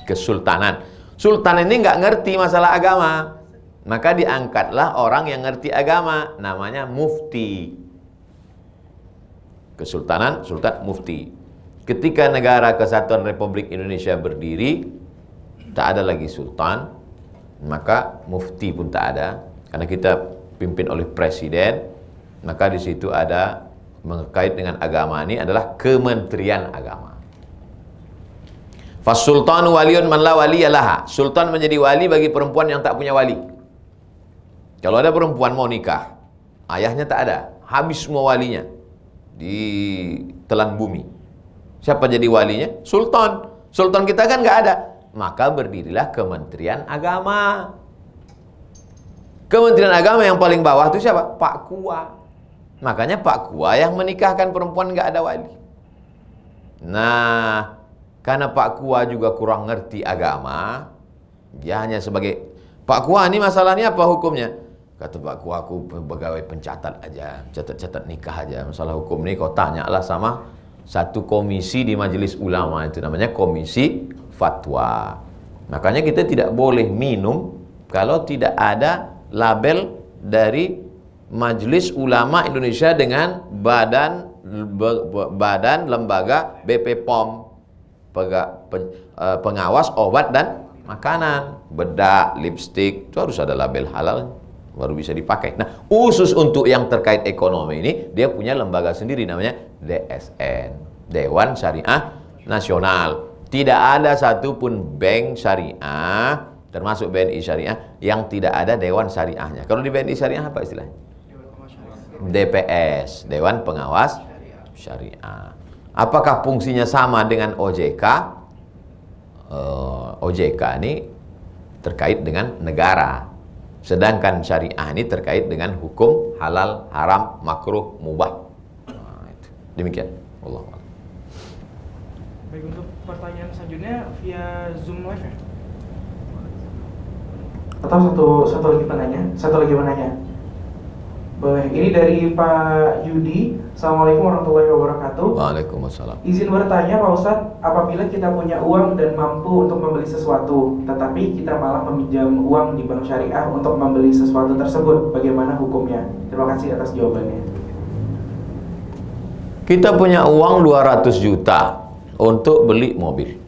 kesultanan. Sultan ini nggak ngerti masalah agama. Maka diangkatlah orang yang ngerti agama, namanya mufti. Kesultanan, sultan, mufti. Ketika Negara Kesatuan Republik Indonesia berdiri, tak ada lagi sultan, maka mufti pun tak ada, karena kita pimpin oleh presiden. Maka di situ ada mengkait dengan agama, ini adalah Kementerian Agama. Fasultanu waliyun man la waliyalaha. Sultan menjadi wali bagi perempuan yang tak punya wali. Kalau ada perempuan mau nikah, ayahnya tak ada, habis semua walinya, ditelan bumi. Siapa jadi walinya? Sultan. Sultan kita kan nggak ada. Maka berdirilah Kementerian Agama. Kementerian Agama yang paling bawah itu siapa? Pak Kua. Makanya Pak Kua yang menikahkan perempuan nggak ada wali. Nah, karena Pak Kua juga kurang ngerti agama, dia hanya sebagai Pak Kua, ini masalahnya apa hukumnya? Kata Pak Kua, aku pegawai pencatat aja, catat-catat nikah aja. Masalah hukum ini kau tanyalah sama satu komisi di Majelis Ulama, itu namanya Komisi Fatwa. Makanya kita tidak boleh minum kalau tidak ada label dari Majelis Ulama Indonesia dengan badan lembaga BP POM, pengawas obat dan makanan, bedak, lipstik, itu harus ada label halal baru bisa dipakai. Nah, khusus untuk yang terkait ekonomi ini dia punya lembaga sendiri namanya DSN, Dewan Syariah Nasional. Tidak ada satupun bank syariah termasuk BNI Syariah yang tidak ada Dewan Syariahnya. Kalau di BNI Syariah apa istilahnya? DPS, Dewan Pengawas Syariah. Apakah fungsinya sama dengan OJK? OJK ini terkait dengan negara, sedangkan syariah ini terkait dengan hukum halal, haram, makruh, mubah. Nah, itu. Demikian. Allah. Baik, untuk pertanyaan selanjutnya via Zoom live ya? Atau satu lagi penanya. Boleh, ini dari Pak Yudi. Assalamualaikum warahmatullahi wabarakatuh. Waalaikumsalam. Izin bertanya Pak Ustadz, apabila kita punya uang dan mampu untuk membeli sesuatu, tetapi kita malah meminjam uang di bank syariah untuk membeli sesuatu tersebut, bagaimana hukumnya? Terima kasih atas jawabannya. Kita punya uang 200 juta untuk beli mobil.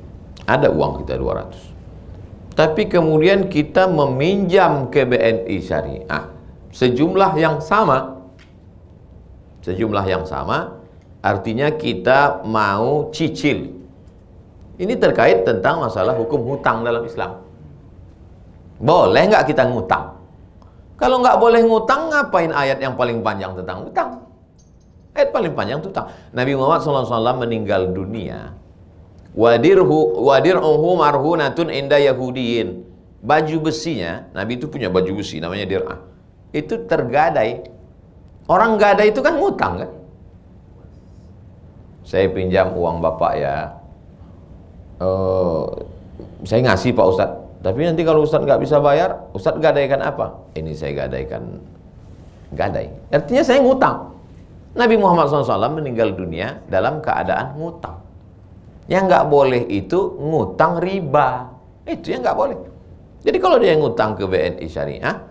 Ada uang kita 200. Tapi kemudian kita meminjam ke BNI Syariah sejumlah yang sama, artinya kita mau cicil. Ini terkait tentang masalah hukum hutang dalam Islam. Boleh nggak kita ngutang? Kalau nggak boleh ngutang, ngapain ayat yang paling panjang tentang hutang? Ayat paling panjang tentang Nabi Muhammad SAW meninggal dunia. Wadir'uhu marhunatun inda yahudiyin. Baju besinya, Nabi itu punya baju besi namanya dir'ah. Itu tergadai. Orang gadai itu kan ngutang kan? Saya pinjam uang bapak ya, saya ngasih Pak Ustadz, tapi nanti kalau Ustadz nggak bisa bayar, Ustadz gadaikan apa? Ini saya gadaikan gadai. Artinya saya ngutang. Nabi Muhammad SAW meninggal dunia dalam keadaan ngutang. Yang nggak boleh itu ngutang riba. Itu yang nggak boleh. Jadi kalau dia ngutang ke BNI Syariah,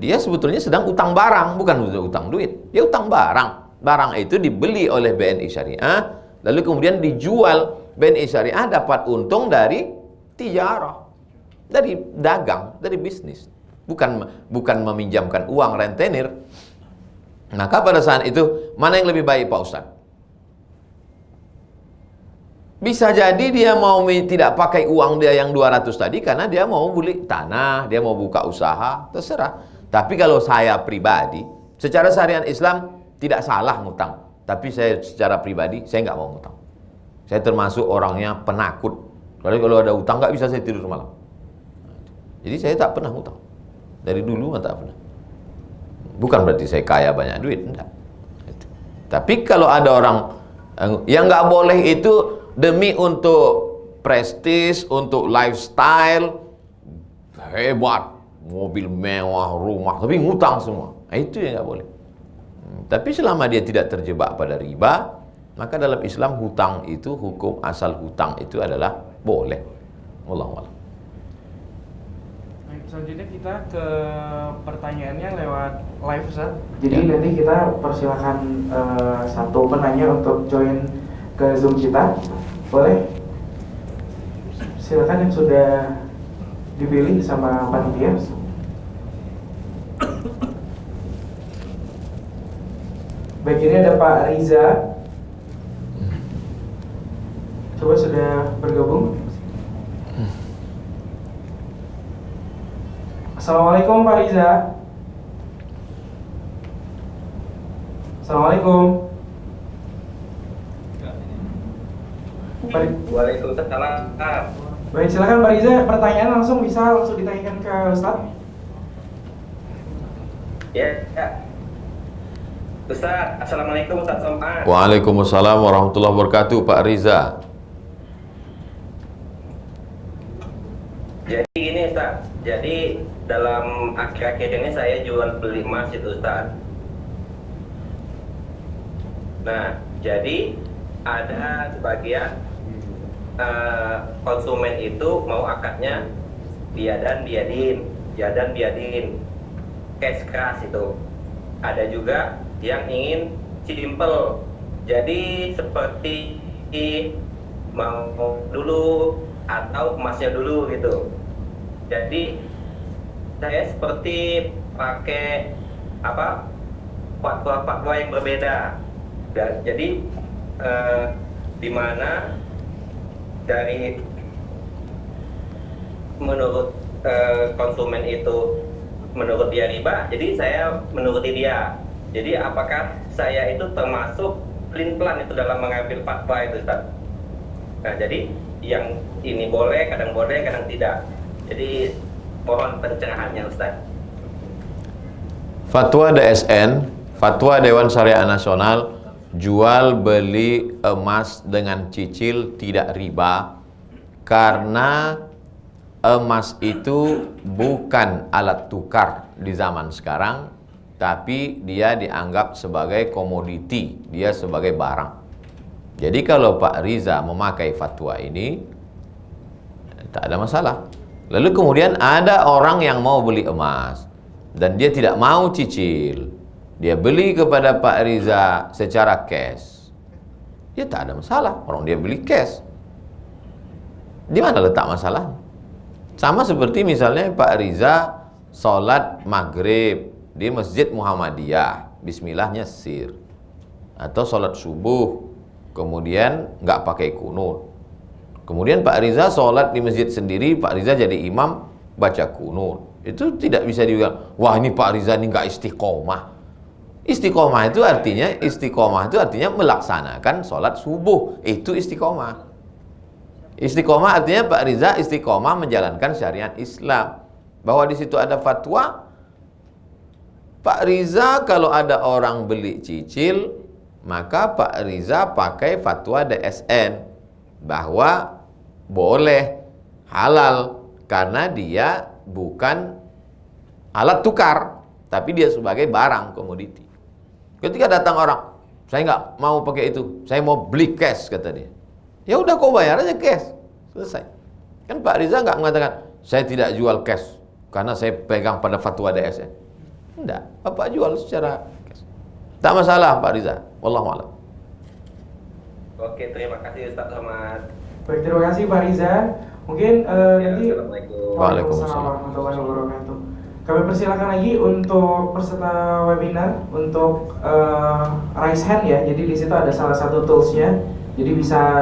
dia sebetulnya sedang utang barang, bukan utang duit. Dia utang barang. Barang itu dibeli oleh BNI Syariah, lalu kemudian dijual. BNI Syariah dapat untung dari tijarah, dari dagang, dari bisnis. Bukan meminjamkan uang rentenir. Maka pada saat itu, mana yang lebih baik Pak Ustadz? Bisa jadi dia mau tidak pakai uang dia yang 200 tadi karena dia mau beli tanah, dia mau buka usaha, terserah. Tapi kalau saya pribadi, secara syariat Islam tidak salah ngutang. Tapi saya secara pribadi, saya nggak mau ngutang. Saya termasuk orangnya penakut. Kalau ada utang nggak bisa saya tidur malam. Jadi saya tak pernah ngutang. Dari dulu tak pernah. Bukan berarti saya kaya banyak duit, enggak. Tapi kalau ada orang yang nggak boleh itu demi untuk prestis, untuk lifestyle hebat, mobil mewah, rumah, tapi ngutang semua. Nah, itu yang nggak boleh. Tapi selama dia tidak terjebak pada riba, maka dalam Islam hutang itu, hukum asal hutang itu adalah boleh. Wallahu a'lam. Baik, selanjutnya kita ke pertanyaannya lewat live Ustaz. Jadi nanti kita persilakan satu penanya untuk join ke Zoom kita. Boleh? Silakan yang sudah dipilih sama panitia. Baik, ini ada Pak Riza. Coba sudah bergabung. Assalamualaikum Pak Riza. Assalamualaikum. Waalaikumsalam. Baik, silakan Pak Riza, pertanyaan langsung ditanyakan ke Ustaz. Ya. Ustaz, assalamualaikum Ustaz Somad. Waalaikumsalam warahmatullahi wabarakatuh Pak Riza. Jadi ini Ustaz, jadi dalam akhir-akhir ini saya jual beli emas itu Ustaz. Nah, jadi ada sebagian konsumen itu mau akadnya biadan biadin, cash keras itu. Ada juga yang ingin simple, jadi seperti mau dulu atau emasnya dulu gitu. Jadi saya seperti pakai fatwa yang berbeda. Dan jadi di mana dari menurut konsumen itu menurut dia riba, jadi saya menuruti dia. Jadi apakah saya itu termasuk pelin-pelan itu dalam mengambil fatwa itu, Ustaz? Nah, jadi yang ini boleh, kadang tidak. Jadi mohon pencerahannya, Ustaz. Fatwa DSN, Fatwa Dewan Syariah Nasional, jual beli emas dengan cicil tidak riba karena emas itu bukan alat tukar di zaman sekarang, tapi dia dianggap sebagai komoditi, dia sebagai barang. Jadi kalau Pak Riza memakai fatwa ini, tak ada masalah. Lalu kemudian ada orang yang mau beli emas dan dia tidak mau cicil, dia beli kepada Pak Riza secara cash, ya tak ada masalah, orang dia beli cash. Di mana letak masalah? Sama seperti misalnya Pak Riza sholat maghrib di Masjid Muhammadiyah, bismillahnya sir, atau sholat subuh kemudian nggak pakai kunut. Kemudian Pak Riza sholat di masjid sendiri, Pak Riza jadi imam baca kunut. Itu tidak bisa dibilang, wah ini Pak Riza ini nggak istiqomah. Istiqomah itu artinya melaksanakan sholat subuh, itu istiqomah. Istiqomah artinya Pak Riza istiqomah menjalankan syariat Islam. Bahwa di situ ada fatwa, Pak Riza kalau ada orang beli cicil, maka Pak Riza pakai fatwa DSN bahwa boleh, halal, karena dia bukan alat tukar, tapi dia sebagai barang komoditi. Ketika datang orang, saya nggak mau pakai itu, saya mau beli cash, kata dia. Ya udah, kau bayar aja cash, selesai. Kan Pak Riza nggak mengatakan saya tidak jual cash karena saya pegang pada fatwa DSN. Enggak, Bapak jual secara cash. Tak masalah Pak Riza. Wallahu a'lam. Oke, terima kasih Ustaz Ahmad. Baik, terima kasih Pak Riza. Mungkin nanti Assalamualaikum. Waalaikumsalam warahmatullahi wabarakatuh. Kami persilakan lagi untuk peserta webinar untuk raise hand ya. Jadi di situ ada salah satu toolsnya. Jadi bisa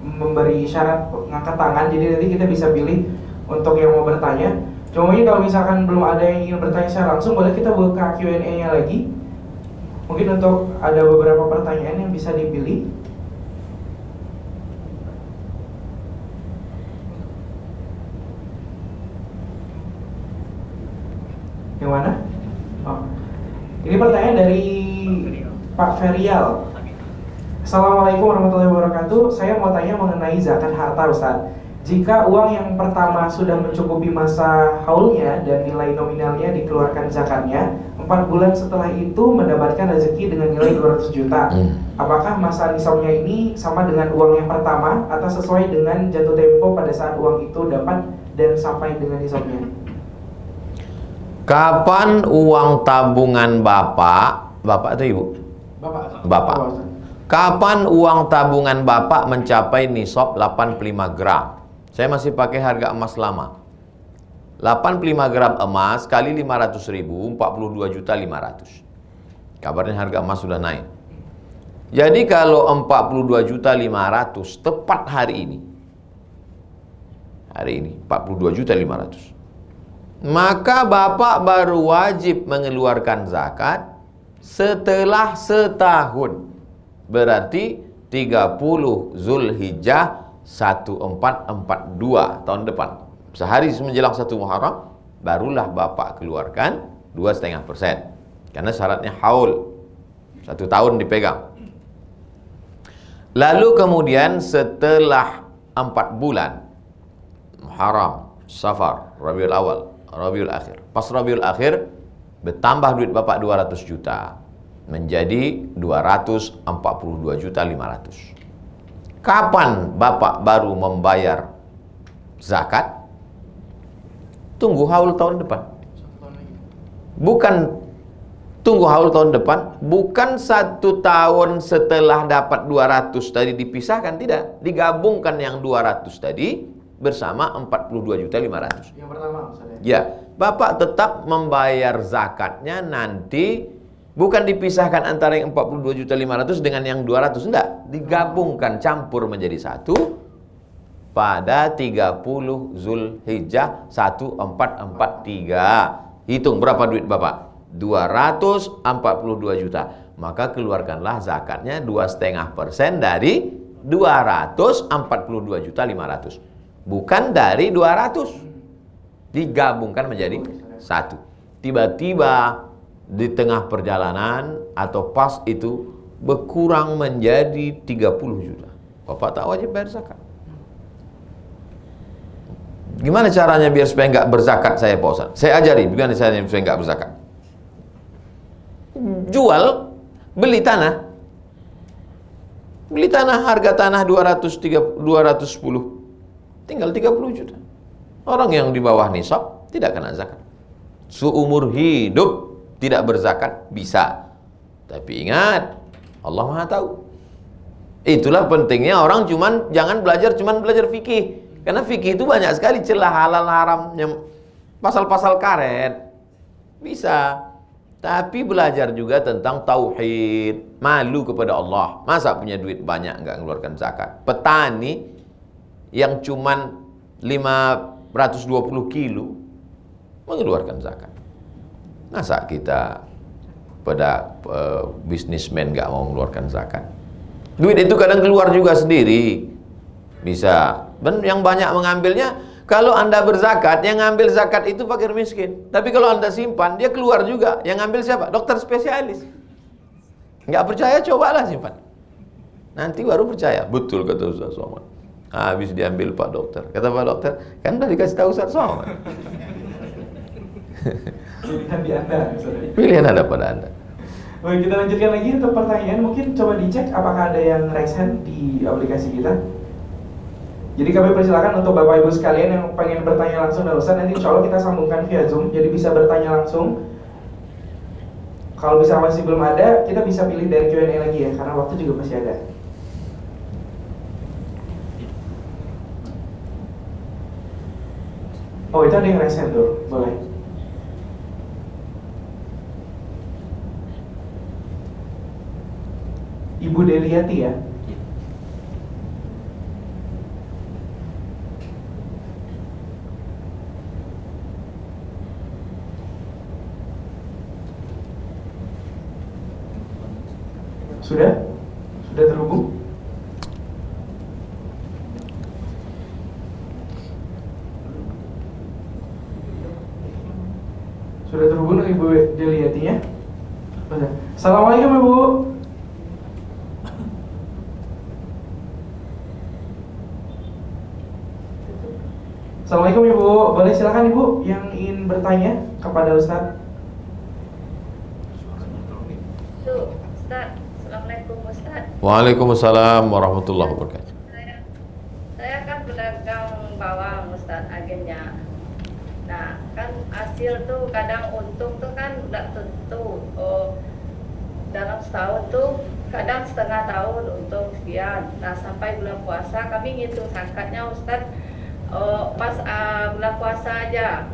memberi syarat ngangkat tangan. Jadi nanti kita bisa pilih untuk yang mau bertanya. Cuma mungkin kalau misalkan belum ada yang ingin bertanya secara langsung, boleh kita buka Q&A-nya lagi. Mungkin untuk ada beberapa pertanyaan yang bisa dipilih. Yang mana? Oh. Ini pertanyaan dari Pak Ferial. Assalamualaikum warahmatullahi wabarakatuh. Saya mau tanya mengenai zakat harta, Ustaz. Jika uang yang pertama sudah mencukupi masa haulnya dan nilai nominalnya dikeluarkan zakatnya, 4 bulan setelah itu mendapatkan rezeki dengan nilai 200 juta. Apakah masa nisabnya ini sama dengan uang yang pertama atau sesuai dengan jatuh tempo pada saat uang itu dapat dan sampai dengan nisabnya? Kapan uang tabungan Bapak atau Ibu? Bapak. Kapan uang tabungan Bapak mencapai nisab 85 gram? Saya masih pakai harga emas lama. 85 gram emas kali 500 ribu, 42.500.000. Kabarnya harga emas sudah naik. Jadi kalau 42.500.000 tepat hari ini 42.500.000, maka Bapak baru wajib mengeluarkan zakat setelah setahun. Berarti 30 Zulhijjah 1442 tahun depan. Sehari menjelang 1 Muharram barulah Bapak keluarkan 2,5%. Karena syaratnya haul, 1 tahun dipegang. Lalu kemudian setelah 4 bulan, Muharram, Safar, Rabiul Awal, Rabiul Akhir. Pas Rabiul Akhir bertambah duit Bapak 200 juta menjadi 242.500.000. Kapan Bapak baru membayar zakat? tunggu haul tahun depan. 1 tahun lagi. Bukan tunggu haul tahun depan, bukan 1 tahun setelah dapat 200 tadi dipisahkan, tidak. Digabungkan yang 200 tadi bersama 42.500.000. Yang pertama Ustaz ya. Ya, Bapak tetap membayar zakatnya nanti, bukan dipisahkan antara yang 42.500.000 dengan yang 200, enggak, digabungkan, campur menjadi satu pada 30 Zulhijjah 1443. Hitung berapa duit Bapak? 242 juta. Maka keluarkanlah zakatnya 2,5% dari 242.500.000. Bukan dari 200. Digabungkan menjadi satu. Tiba-tiba di tengah perjalanan atau pas itu berkurang menjadi 30 juta. Bapak tak wajib bayar zakat. Gimana caranya biar supaya nggak berzakat saya Pak Ustaz? Saya ajari gimana caranya supaya nggak berzakat. Jual, beli tanah. Beli tanah, harga tanah 210. Tinggal 30 juta. Orang yang di bawah nisab tidak kena zakat. Seumur hidup tidak berzakat bisa. Tapi ingat, Allah Maha tahu. Itulah pentingnya orang jangan belajar fikih. Karena fikih itu banyak sekali celah halal haramnya, pasal-pasal karet. Bisa. Tapi belajar juga tentang tauhid, malu kepada Allah. Masa punya duit banyak enggak mengeluarkan zakat? Petani yang cuman 520 kilo mengeluarkan zakat. Masa kita pada bisnismen enggak mau mengeluarkan zakat? Duit itu kadang keluar juga sendiri. Bisa. Dan yang banyak mengambilnya, kalau Anda berzakat, yang ngambil zakat itu fakir miskin. Tapi kalau Anda simpan, dia keluar juga. Yang ngambil siapa? Dokter spesialis. Nggak percaya, cobalah simpan. Nanti baru percaya. Betul kata Ustaz Somad. Habis diambil Pak Dokter. Kata Pak Dokter, kan udah dikasih tahu Ustaz Somad. Pilihan di Anda, Ustaz. Pilihan ada pada Anda. Baik, kita lanjutkan lagi untuk pertanyaan. Mungkin coba dicek apakah ada yang raise hand di aplikasi kita. Jadi kami persilakan untuk Bapak Ibu sekalian yang pengen bertanya langsung dan Ustaz, nanti insya Allah kita sambungkan via Zoom, jadi bisa bertanya langsung. Kalau bisa masih belum ada, kita bisa pilih dari Q&A lagi ya, karena waktu juga masih ada. Oh, itu ada yang raise hand tuh, boleh. Ibu Deliati ya. Sudah? Sudah terhubung? Sudah terhubung dengan Ibu Deliatinya? Assalamualaikum Ibu. Assalamualaikum Ibu. Boleh silakan Ibu yang ingin bertanya kepada Ustaz. Ustaz, Assalamualaikum Ustaz. Waalaikumsalam warahmatullahi wabarakatuh. Saya kan pedagang bawang Ustaz, agennya. Nah, kan hasil tuh kadang untung tuh kan udah tentu. Dalam setahun tuh kadang setengah tahun untung sekian. Nah, sampai bulan puasa kami ngitung zakatnya Ustaz pas bulan puasa aja.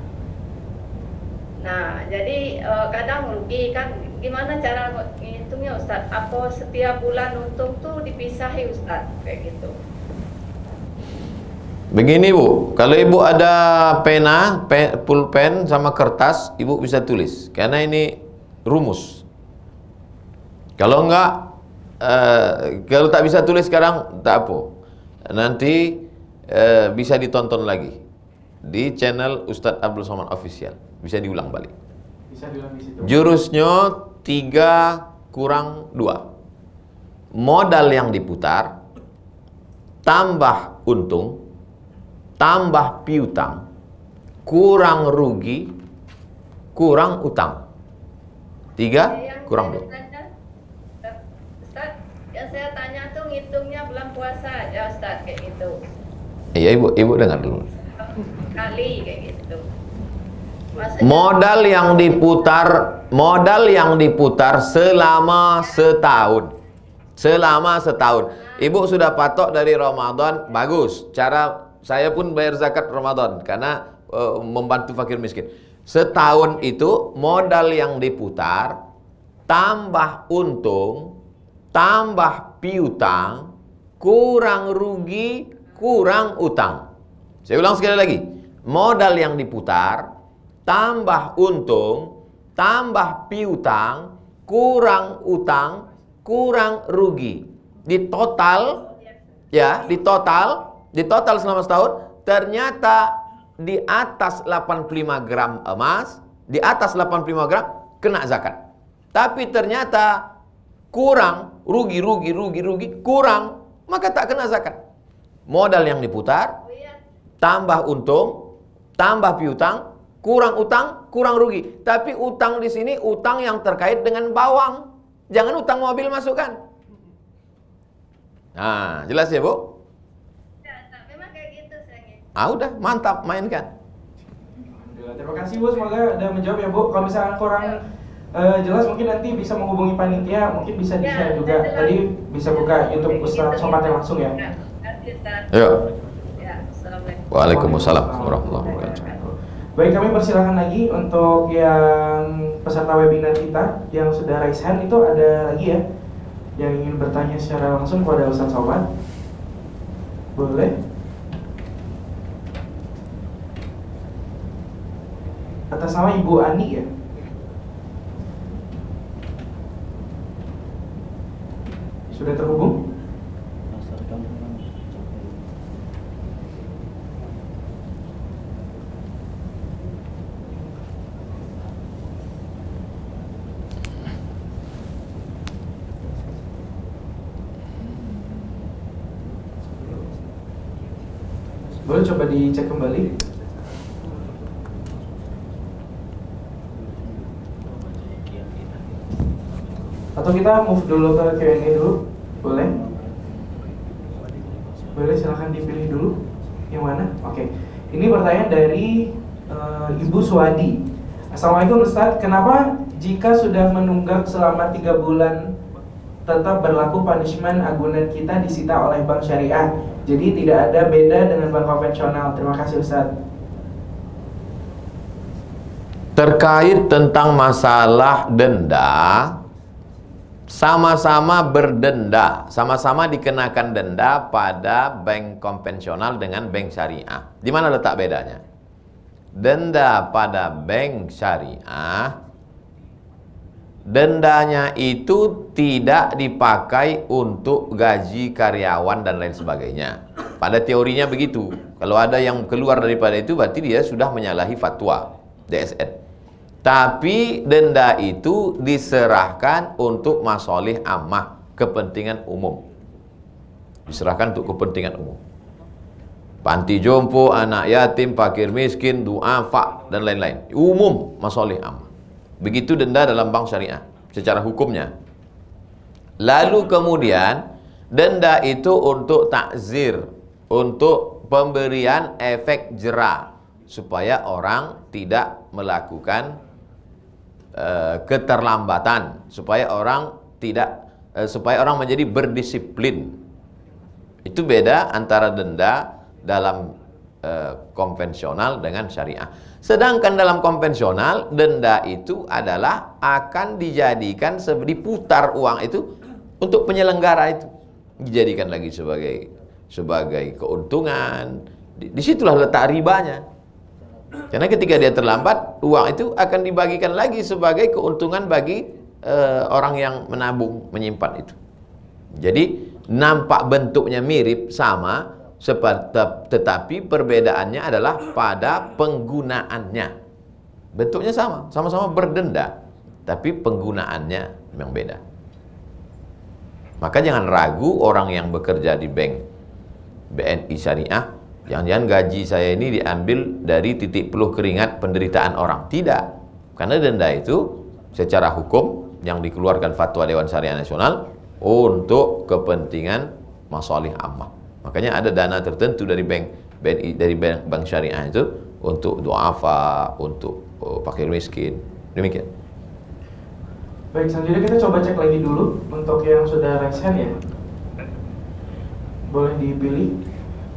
Nah, jadi kadang rugi kan. Gimana cara ngitungnya Ustaz? Apa setiap bulan untung tuh dipisahi Ustaz? Kayak gitu. Begini Bu, kalau Ibu ada pena, pulpen sama kertas, Ibu bisa tulis. Karena ini rumus. Kalau enggak, kalau tak bisa tulis sekarang, tak apa. Nanti bisa ditonton lagi di channel Ustadz Abdul Somad Official. Bisa diulang balik. Bisa diulang di situ. Jurusnya 3+2. Modal yang diputar tambah untung tambah piutang kurang rugi kurang utang. 3 kurang 2. Ustaz, yang saya tanya tuh ngitungnya bulan puasa aja Ustaz, kayak gitu. Iya Ibu dengar dulu. Kali kayak gitu. Maksudnya, modal yang diputar selama setahun. Selama setahun. Ibu sudah patok dari Ramadan, bagus. Cara saya pun bayar zakat Ramadan karena membantu fakir miskin. Setahun itu modal yang diputar tambah untung, tambah piutang, kurang rugi, kurang utang. Saya ulang sekali lagi. Modal yang diputar tambah untung, tambah piutang, kurang utang, kurang rugi. Di total selama setahun ternyata di atas 85 gram emas, di atas 85 gram kena zakat. Tapi ternyata kurang, rugi, kurang, maka tak kena zakat. Modal yang diputar tambah untung, tambah piutang, kurang utang, kurang rugi. Tapi utang di sini utang yang terkait dengan bawang. Jangan utang mobil masukkan. Nah, jelas ya, Bu? ya, memang kayak gitu sayangnya. Udah, mantap, mainkan. Alhamdulillah. Terima kasih Bu, semoga ada menjawab ya Bu. Kalau misalkan kurang jelas mungkin nanti bisa menghubungi panitia, mungkin bisa di-share juga. Tadi bisa buka YouTube Ustaz Somatnya langsung ya. Yuk. Ya, assalamualaikum. Waalaikumsalam warahmatullahi wabarakatuh. Baik, kami persilahkan lagi untuk yang peserta webinar kita yang sudah raise hand. Itu ada lagi ya yang ingin bertanya secara langsung kepada Ustaz Somad. Boleh? Atas nama Ibu Ani ya? Sudah terhubung? Boleh coba dicek kembali. Atau kita move dulu ke Q&A dulu. Boleh? Boleh, silahkan dipilih dulu. Yang mana? Oke. Ini pertanyaan dari Ibu Suwadi. Assalamualaikum Ustaz, kenapa jika sudah menunggak selama 3 bulan tetap berlaku punishment agunan kita disita oleh bank syariah? Jadi tidak ada beda dengan bank konvensional. Terima kasih Ustaz. Terkait tentang masalah denda, sama-sama berdenda, sama-sama dikenakan denda pada bank konvensional dengan bank syariah. Di mana letak bedanya? Denda pada bank syariah, dendanya itu tidak dipakai untuk gaji karyawan dan lain sebagainya. Pada teorinya begitu. Kalau ada yang keluar daripada itu, berarti dia sudah menyalahi fatwa DSN. Tapi denda itu diserahkan untuk masolih ammah, kepentingan umum. Diserahkan untuk kepentingan umum. Panti jompo, anak yatim, fakir miskin, du'afa, dan lain-lain. Umum, masolih ammah. Begitu denda dalam bank syariah secara hukumnya. Lalu kemudian denda itu untuk takzir, untuk pemberian efek jera supaya orang tidak melakukan keterlambatan, supaya orang menjadi berdisiplin. Itu beda antara denda dalam konvensional dengan syariah. Sedangkan dalam konvensional, denda itu adalah akan dijadikan diputar uang itu untuk penyelenggara itu, dijadikan lagi sebagai keuntungan. Disitulah letak ribanya. Karena ketika dia terlambat, uang itu akan dibagikan lagi sebagai keuntungan bagi orang yang menabung, menyimpan itu. Jadi nampak bentuknya mirip sama, tetapi perbedaannya adalah pada penggunaannya. Bentuknya sama, sama-sama berdenda, tapi penggunaannya memang beda. Maka jangan ragu orang yang bekerja di bank BNI Syariah, jangan-jangan gaji saya ini diambil dari titik peluh keringat penderitaan orang. Tidak, karena denda itu secara hukum yang dikeluarkan fatwa Dewan Syariah Nasional untuk kepentingan masalih ammah. Makanya ada dana tertentu dari bank BNI, dari bank syariah itu untuk du'afa, untuk fakir miskin. Demikian. Baik, selanjutnya kita coba cek lagi dulu untuk yang sudah raise hand ya. Boleh dipilih.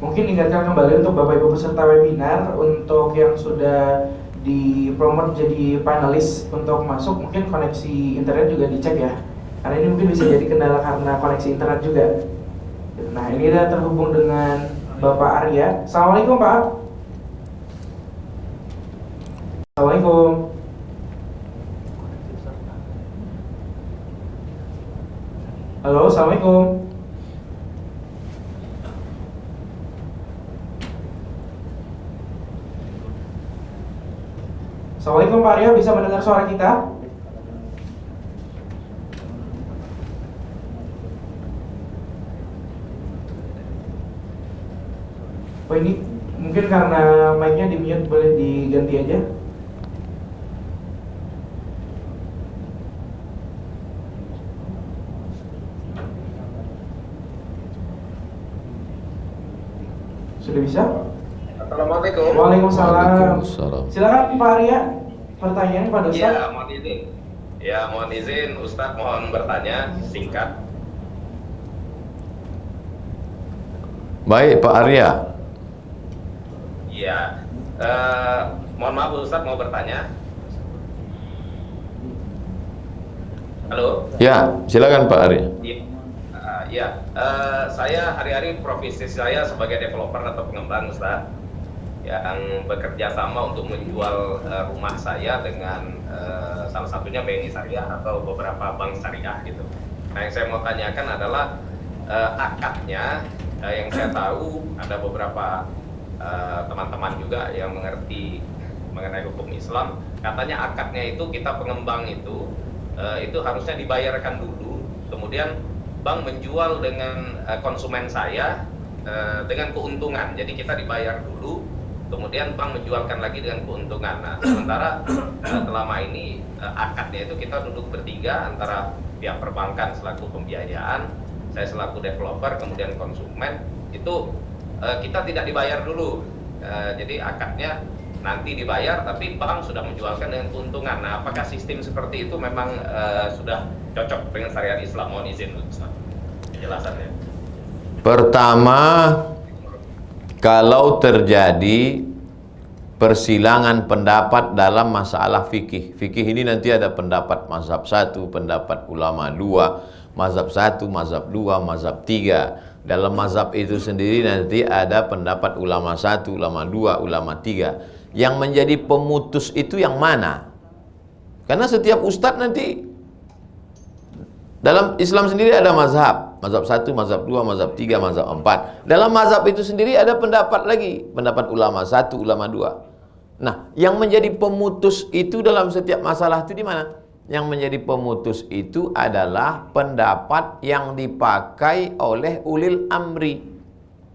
Mungkin ingatkan kembali untuk Bapak Ibu peserta webinar, untuk yang sudah dipromot jadi panelis untuk masuk, mungkin koneksi internet juga dicek ya. Karena ini mungkin bisa jadi kendala karena koneksi internet juga. Nah, ini kita terhubung dengan Bapak Arya. Assalamualaikum Pak. Assalamualaikum. Halo, Assalamualaikum. Assalamualaikum Pak Arya, bisa mendengar suara kita? Oh, ini mungkin karena mic-nya di mute, boleh diganti aja. Sudah bisa? Assalamualaikum. Waalaikumsalam. Waalaikumsalam. Silakan Pak Arya, pertanyaan pada Ustaz. Ya, mohon izin. Ya, mohon izin Ustadz, mohon bertanya singkat. Baik Pak Arya. Ya, mohon maaf Ustadz, mau bertanya. Halo. Ya, silakan Pak Arya. Saya hari-hari profesi saya sebagai developer atau pengembang Ustadz, yang bekerja sama untuk menjual rumah saya dengan salah satunya BNI Syariah atau beberapa bank syariah gitu. Nah, yang saya mau tanyakan adalah akadnya, yang saya tahu ada beberapa teman-teman juga yang mengerti mengenai hukum Islam, katanya akadnya itu kita pengembang itu harusnya dibayarkan dulu, kemudian bank menjual dengan konsumen saya dengan keuntungan. Jadi kita dibayar dulu, kemudian bank menjualkan lagi dengan keuntungan. Nah, sementara selama ini akadnya itu kita duduk bertiga antara pihak perbankan selaku pembiayaan, saya selaku developer, kemudian konsumen, itu kita tidak dibayar dulu. Jadi akadnya nanti dibayar, tapi bank sudah menjualkan dengan keuntungan. Nah, apakah sistem seperti itu memang sudah cocok dengan syariat Islam? Mohon izin Ustaz penjelasannya. Pertama, kalau terjadi persilangan pendapat dalam masalah fikih. Fikih ini nanti ada pendapat mazhab 1, pendapat ulama 2, mazhab 1, mazhab 2, mazhab 3. Dalam mazhab itu sendiri nanti ada pendapat ulama 1, ulama 2, ulama 3. Yang menjadi pemutus itu yang mana? Karena setiap ustadz nanti dalam Islam sendiri ada mazhab. Mazhab 1, mazhab 2, mazhab 3, mazhab 4. Dalam mazhab itu sendiri ada pendapat lagi. Pendapat ulama 1, ulama 2. Nah, yang menjadi pemutus itu dalam setiap masalah itu di mana? Yang menjadi pemutus itu adalah pendapat yang dipakai oleh ulil amri.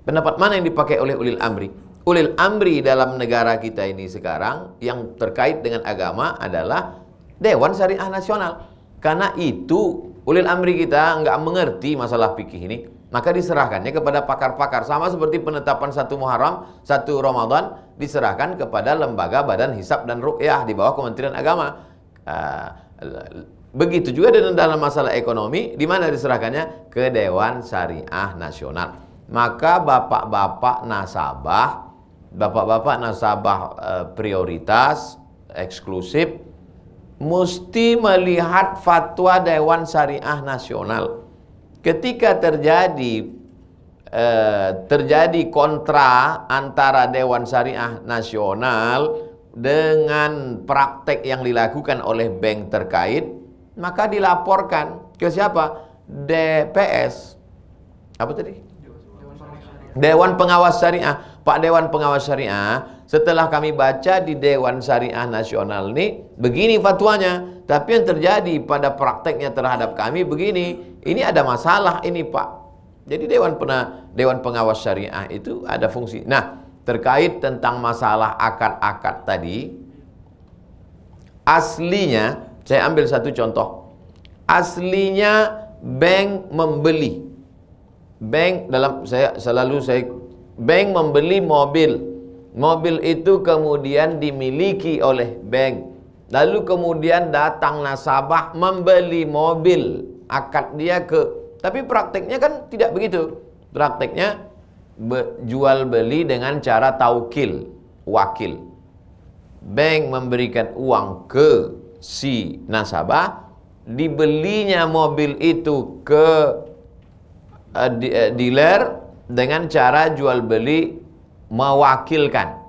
Pendapat mana yang dipakai oleh ulil amri? Ulil amri dalam negara kita ini sekarang yang terkait dengan agama adalah Dewan Syariah Nasional. Karena itu ulil amri kita nggak mengerti masalah fikih ini, maka diserahkannya kepada pakar-pakar. Sama seperti penetapan 1 Muharram, 1 Ramadan diserahkan kepada lembaga Badan Hisab dan Ruqyah di bawah Kementerian Agama. Begitu juga dalam masalah ekonomi, di mana diserahkannya? Ke Dewan Syariah Nasional. Maka bapak-bapak nasabah prioritas eksklusif mesti melihat fatwa Dewan Syariah Nasional. Ketika terjadi kontra antara Dewan Syariah Nasional dengan praktek yang dilakukan oleh bank terkait, maka dilaporkan ke siapa? DPS. Apa tadi? Dewan Pengawas Syariah. Pak Dewan Pengawas Syariah, setelah kami baca di Dewan Syariah Nasional ini, begini fatwanya. Tapi yang terjadi pada prakteknya terhadap kami begini. Ini ada masalah ini Pak. Jadi Dewan Pengawas Syariah itu ada fungsi. Nah, terkait tentang masalah akad-akad tadi, aslinya, saya ambil satu contoh. Aslinya bank membeli. Bank membeli mobil mobil itu kemudian dimiliki oleh bank, lalu kemudian datang nasabah membeli mobil, akad dia tapi prakteknya kan tidak begitu. Prakteknya jual beli dengan cara taukil, wakil. Bank memberikan uang ke si nasabah, dibelinya mobil itu ke dealer dengan cara jual beli mewakilkan.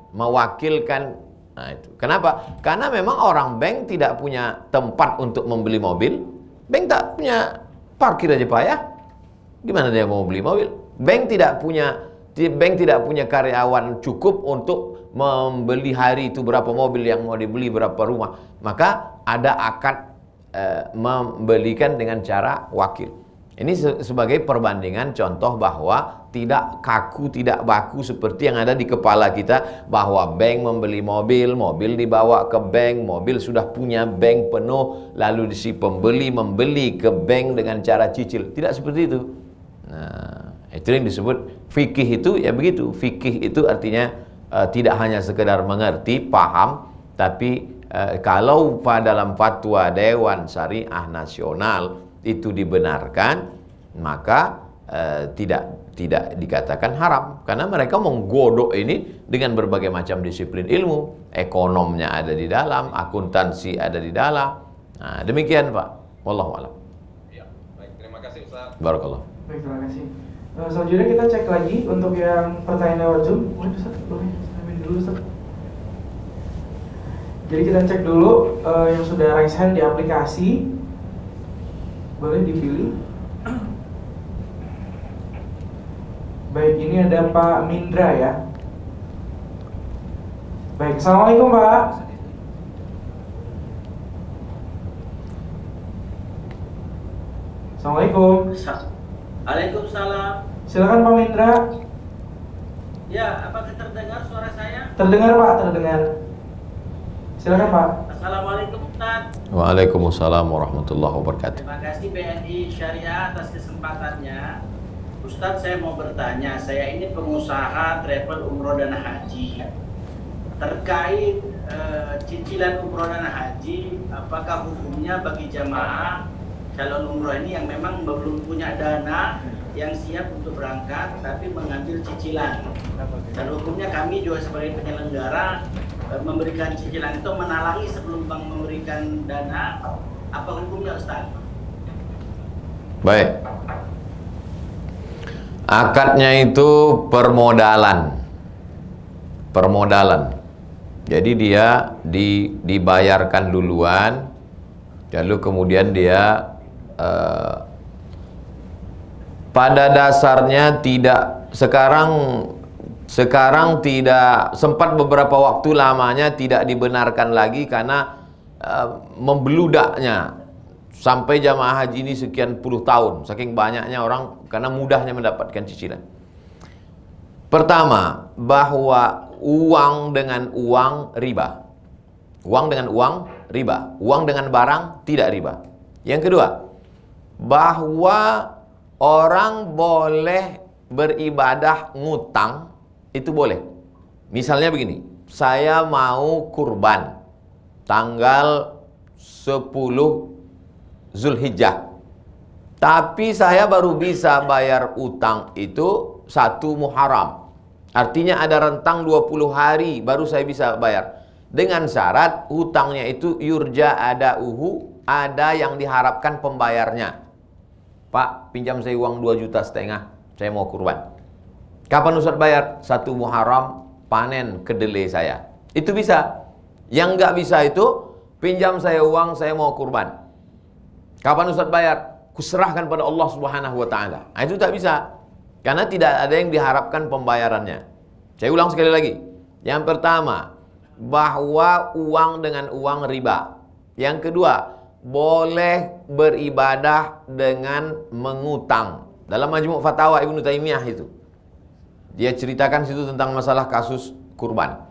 Nah, itu. Kenapa? Karena memang orang bank tidak punya tempat untuk membeli mobil. Bank tak punya parkir aja payah. Gimana dia mau beli mobil? Bank tidak punya karyawan cukup untuk membeli hari itu berapa mobil yang mau dibeli, berapa rumah. Maka ada akad membelikan dengan cara wakil. Ini sebagai perbandingan contoh bahwa tidak kaku, tidak baku seperti yang ada di kepala kita, bahwa bank membeli mobil, mobil dibawa ke bank, mobil sudah punya bank penuh, lalu si pembeli membeli ke bank dengan cara cicil. Tidak seperti itu. Nah, itu yang disebut fikih. Itu ya begitu. Fikih itu artinya tidak hanya sekedar mengerti, paham, tapi kalau dalam fatwa Dewan Syariah Nasional itu dibenarkan, maka tidak dikatakan haram, karena mereka menggodok ini dengan berbagai macam disiplin ilmu. Ekonomnya ada di dalam, akuntansi ada di dalam. Nah, demikian Pak. Wallahu a'lam. Ya, baik, terima kasih Ustaz. Barakallah. Baik, terima kasih. Selanjutnya kita cek lagi untuk yang pertanyaan lewat Zoom. Boleh Ustaz, boleh ambil dulu Ustaz. Jadi kita cek dulu yang sudah raise hand di aplikasi. Boleh dipilih. Baik, ini ada Pak Mindra ya. Baik, assalamualaikum Pak. Assalamualaikum. Waalaikumsalam. Silakan Pak Mindra. Ya, apakah terdengar suara saya? Terdengar Pak, terdengar. Silakan Pak. Assalamualaikum Ustaz. Waalaikumsalam warahmatullahi wabarakatuh. Terima kasih BNI Syariah atas kesempatannya. Ustaz, saya mau bertanya, saya ini pengusaha travel umroh dan haji. Terkait cicilan umroh dan haji, apakah hukumnya bagi jamaah calon umroh ini yang memang belum punya dana yang siap untuk berangkat tapi mengambil cicilan? Dan hukumnya kami juga sebagai penyelenggara memberikan cicilan itu menalangi sebelum bank memberikan dana. Apa hukumnya Ustaz? Baik. Akadnya itu permodalan. Jadi dia dibayarkan duluan, lalu kemudian dia pada dasarnya tidak sekarang tidak, sempat beberapa waktu lamanya tidak dibenarkan lagi karena membeludaknya sampai jamaah haji ini sekian puluh tahun, saking banyaknya orang, karena mudahnya mendapatkan cicilan. Pertama, bahwa uang dengan uang riba. Uang dengan uang riba. Uang dengan barang tidak riba. Yang kedua, bahwa orang boleh beribadah ngutang, itu boleh. Misalnya begini, saya mau kurban tanggal 10 Zulhijjah, tapi saya baru bisa bayar utang itu 1 Muharram. Artinya ada rentang 20 hari baru saya bisa bayar. Dengan syarat hutangnya itu yurja adauhu, ada yang diharapkan pembayarnya. Pak, pinjam saya uang 2,5 juta, saya mau kurban. Kapan Ustaz bayar? 1 Muharram panen kedelai saya. Itu bisa. Yang nggak bisa itu, pinjam saya uang, saya mau kurban. Kapan Ustaz bayar? Kuserahkan pada Allah Subhanahu wa taala. Nah, itu tak bisa. Karena tidak ada yang diharapkan pembayarannya. Saya ulang sekali lagi. Yang pertama, bahwa uang dengan uang riba. Yang kedua, boleh beribadah dengan mengutang. Dalam Majmu' Fatawa Ibnu Taimiyah itu, dia ceritakan situ tentang masalah kasus kurban.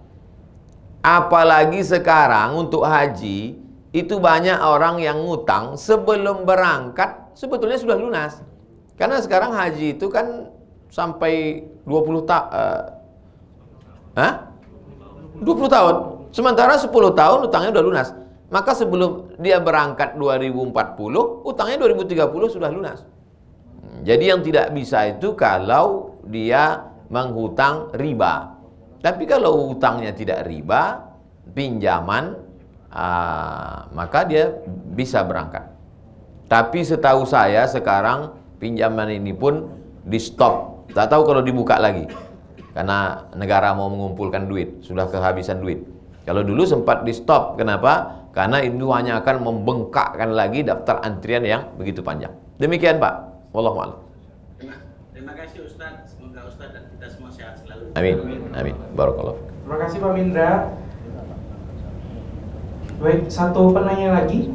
Apalagi sekarang untuk haji, itu banyak orang yang ngutang sebelum berangkat sebetulnya sudah lunas. Karena sekarang haji itu kan sampai 20 tahun. 20 tahun. Sementara 10 tahun utangnya udah lunas. Maka sebelum dia berangkat 2040, utangnya 2030 sudah lunas. Jadi yang tidak bisa itu kalau dia menghutang riba. Tapi kalau utangnya tidak riba, pinjaman, maka dia bisa berangkat. Tapi setahu saya sekarang pinjaman ini pun di stop. Tak tahu kalau dibuka lagi. Karena negara mau mengumpulkan duit, sudah kehabisan duit. Kalau dulu sempat di stop, kenapa? Karena itu hanya akan membengkakkan lagi daftar antrian yang begitu panjang. Demikian Pak. Wallahu a'lam. Terima kasih Ustaz. Semoga Ustaz dan kita semua sehat selalu. Amin. Amin. Barakallahu. Terima kasih Pak Mindra. Baik, satu penanya lagi.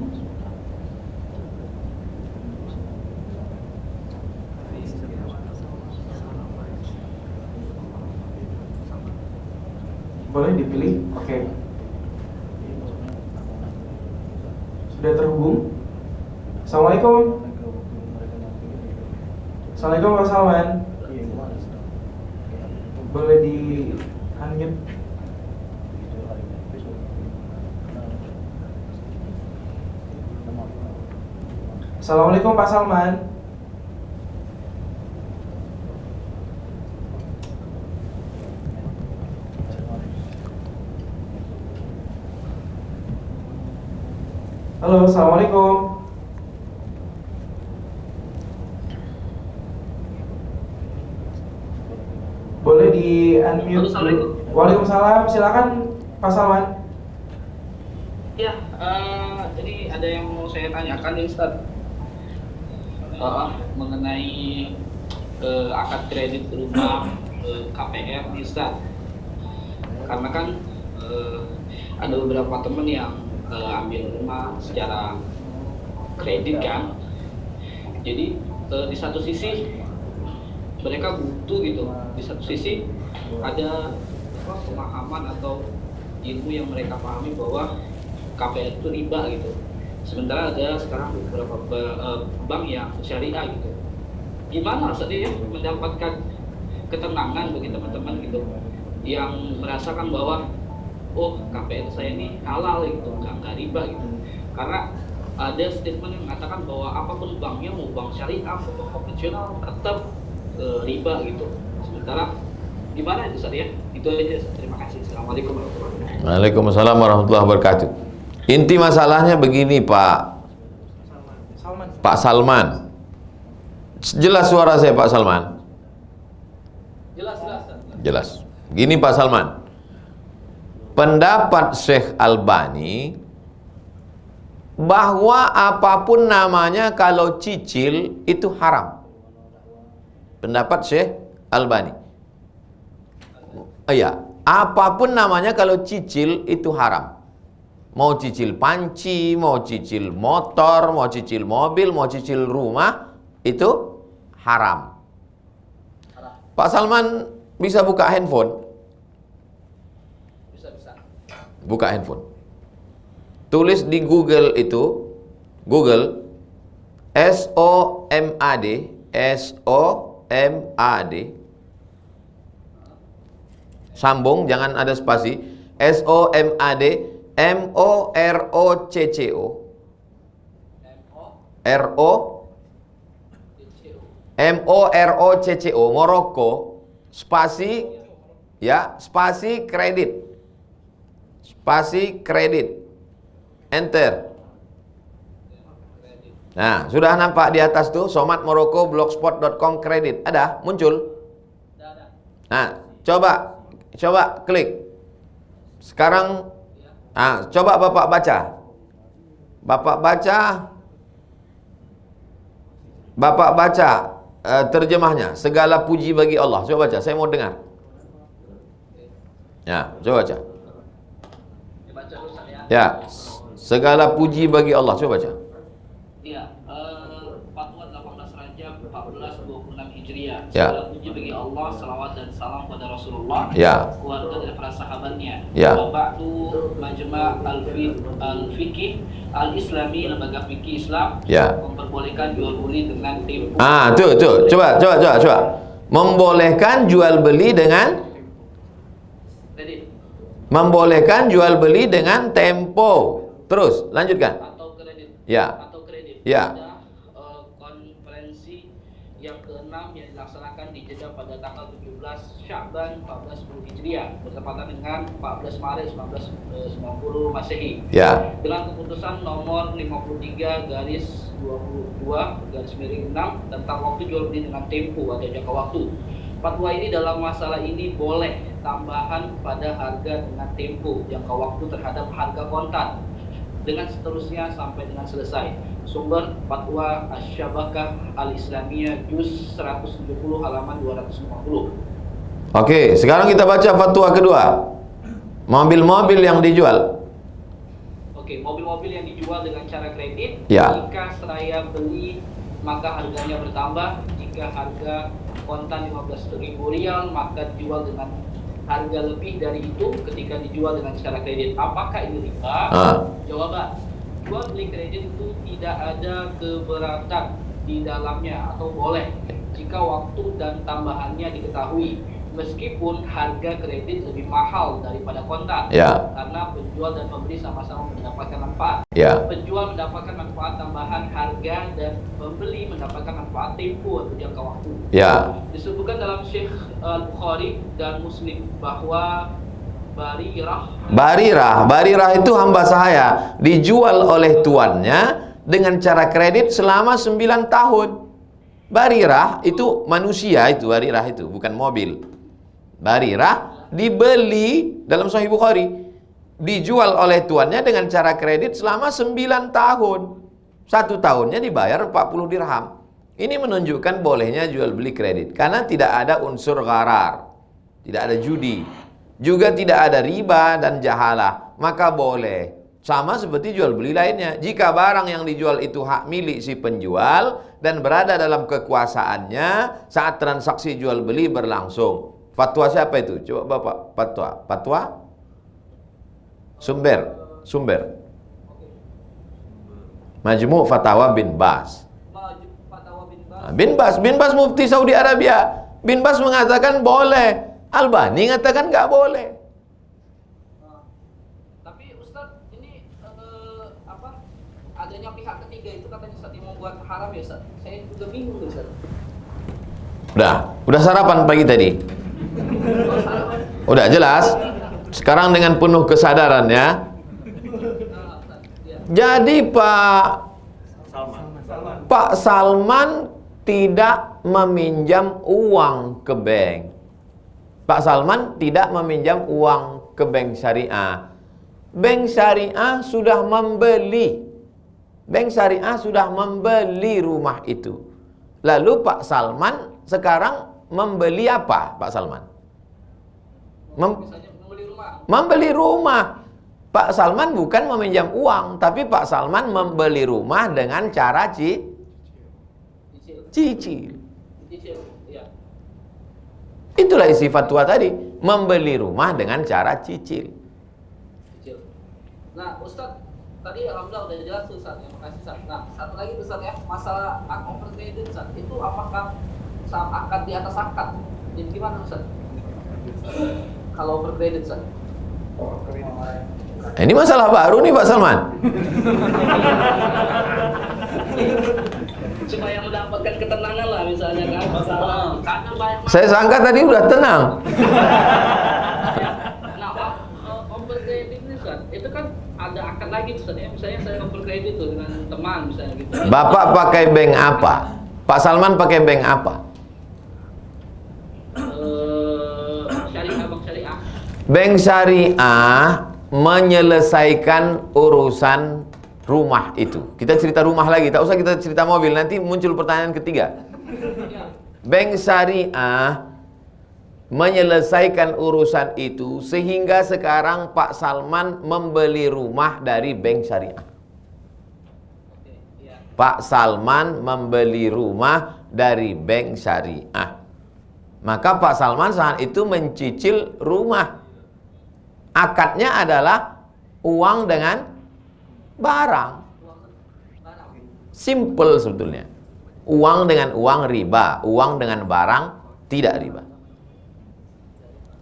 Boleh dipilih? Oke. Sudah terhubung? Assalamualaikum. Assalamualaikum Pak Salman. Boleh di unmute? Assalamualaikum Pak Salman. Halo, assalamualaikum. Boleh di unmute? Assalamualaikum. Waalaikumsalam. Silakan Pak Salman. Ya, jadi ada yang mau saya tanyakan nih Ustaz, mengenai akad kredit rumah KPR nih Ustaz. Karena kan ada beberapa teman yang ambil rumah secara kredit kan. Jadi di satu sisi mereka butuh gitu, di satu sisi ada pemahaman atau ilmu yang mereka pahami bahwa KPR itu riba gitu. Sementara ada sekarang beberapa bank yang syariah gitu. Gimana Ustaz ya mendapatkan ketenangan bagi teman-teman gitu yang merasakan bahwa oh KPR saya ini halal gitu, nggak riba gitu. Karena ada statement yang mengatakan bahwa apapun banknya, mau bank syariah, mau konvensional, tetap riba gitu. Sementara gimana itu Ustaz ya? Itu aja. Terima kasih. Assalamualaikum warahmatullahi wabarakatuh. Waalaikumsalam warahmatullahi wabarakatuh. Inti masalahnya begini Pak Salman. Jelas suara saya Pak Salman? Jelas. Gini Pak Salman. Pendapat Syekh Albani bahwa apapun namanya kalau cicil itu haram. Pendapat Syekh Albani. Iya, apapun namanya kalau cicil itu haram. Mau cicil panci, mau cicil motor, mau cicil mobil, mau cicil rumah, itu haram. Pak Salman bisa buka handphone? Buka handphone. Tulis di Google itu, Google SOMAD, sambung, jangan ada spasi. SOMAD MOROCCO Morocco, spasi ya, spasi kredit, enter. Nah, sudah nampak di atas tuh Somat Morocco blogspot.com kredit, ada muncul. Nah, coba klik. Sekarang coba Bapak baca terjemahnya. Segala puji bagi Allah. Coba baca, saya mau dengar. Ya, coba baca. Ya, segala puji bagi Allah. Coba baca. Iya, Fatwa 18 Rajab 1426 Hijriah. Ya. Segala puji bagi Allah, salawat dan salam pada Rasulullah, Ya. keluarga dan para sahabatnya. Ya. Wa ba'du Majma' al-Fiqih al-Islami, lembaga fikih Islam, Ya. memperbolehkan jual beli dengan tempo. Tuh. Coba. Membolehkan jual beli dengan Kredit. Membolehkan jual beli dengan tempo. Terus, lanjutkan. Atau kredit. Ya. Atau kredit. Ya. Ada konferensi yang ke-6 yang dilaksanakan di Jeddah pada tanggal 17 Sya'ban 1410 Hijriah bertepatan dengan 14 Maret 1990 Masehi. Ya. Dengan keputusan nomor 53/22/6 tentang waktu jual beli dengan tempo atau jangka waktu. Fatwa ini dalam masalah ini boleh tambahan pada harga dengan tempo jangka waktu terhadap harga kontan dengan seterusnya sampai dengan selesai. Sumber Fatwa Asy-Syabakah Al-Islamiyah Juz 170 halaman 250. Oke, sekarang kita baca fatwa kedua. Mobil-mobil yang dijual. Oke, mobil-mobil yang dijual dengan cara kredit, Ya. jika seraya beli maka harganya bertambah. Jika harga kontan 15.000 rial maka dijual dengan harga lebih dari itu ketika dijual dengan cara kredit. Apakah ini riba? Jawaban, jual beli kredit itu tidak ada keberatan di dalamnya atau boleh jika waktu dan tambahannya diketahui, meskipun harga kredit lebih mahal daripada kontan. Ya. Karena penjual dan pembeli sama-sama mendapatkan manfaat. Ya. Penjual mendapatkan manfaat tambahan harga dan pembeli mendapatkan manfaat tempo atau jangka waktu. Ya. Disebutkan dalam Syekh Al-Bukhari dan Muslim bahwa Barirah itu hamba sahaya, dijual oleh tuannya dengan cara kredit selama 9 tahun. Barirah itu manusia, itu Barirah itu bukan mobil. Barirah dibeli dalam Sahih Bukhari, dijual oleh tuannya dengan cara kredit selama 9 tahun. 1 tahunnya dibayar 40 dirham. Ini menunjukkan bolehnya jual beli kredit karena tidak ada unsur gharar, tidak ada judi, juga tidak ada riba dan jahalah, maka boleh. Sama seperti jual beli lainnya. Jika barang yang dijual itu hak milik si penjual dan berada dalam kekuasaannya saat transaksi jual beli berlangsung. Fatwa siapa itu? Coba Bapak, fatwa? Sumber. Majmu' Fatawa bin Bas. Bin Bas mufti Saudi Arabia. Bin Bas mengatakan boleh. Albani mengatakan nggak boleh. Tapi Ustaz, ini adanya pihak ketiga itu katanya Ustaz yang membuat haram ya Ustaz. Saya juga bingung Ustaz. Udah sarapan pagi tadi. Udah jelas. Sekarang dengan penuh kesadaran ya. Jadi Pak Salman tidak meminjam uang ke bank. Pak Salman tidak meminjam uang ke bank syariah. Bank syariah sudah membeli. Bank syariah sudah membeli rumah itu. Lalu Pak Salman sekarang membeli apa, Pak Salman? Membeli rumah. Pak Salman bukan meminjam uang, tapi Pak Salman membeli rumah dengan cara cicil. Itulah isi fatwa tadi, membeli rumah dengan cara cicil. Nah, Ustaz, tadi alhamdulillah udah jelas Ustaz, terima kasih Ustaz. Nah, satu lagi Ustaz ya, masalah overcredit Ustaz, itu apakah akad di atas akad? Jadi gimana Ustaz? Kalau overcredit Ustaz? Ini masalah baru nih Pak Salman. Supaya mendapatkan ketenangan lah misalnya kan. Saya sangka tadi udah tenang. Nah, overcredit ini Ustaz, itu kan ada akad lagi Ustaz ya. Misalnya saya overcredit tuh dengan teman misalnya gitu. Bapak pakai bank apa? Pak Salman pakai bank apa? Syariah, bank syariah. Bank syariah menyelesaikan urusan rumah itu. Kita cerita rumah lagi, tak usah kita cerita mobil, nanti muncul pertanyaan ketiga. Bank syariah menyelesaikan urusan itu sehingga sekarang Pak Salman membeli rumah dari bank syariah. Pak Salman membeli rumah dari bank syariah. Maka Pak Salman saat itu mencicil rumah. Akadnya adalah uang dengan barang. Simple sebetulnya. Uang dengan uang riba, uang dengan barang tidak riba.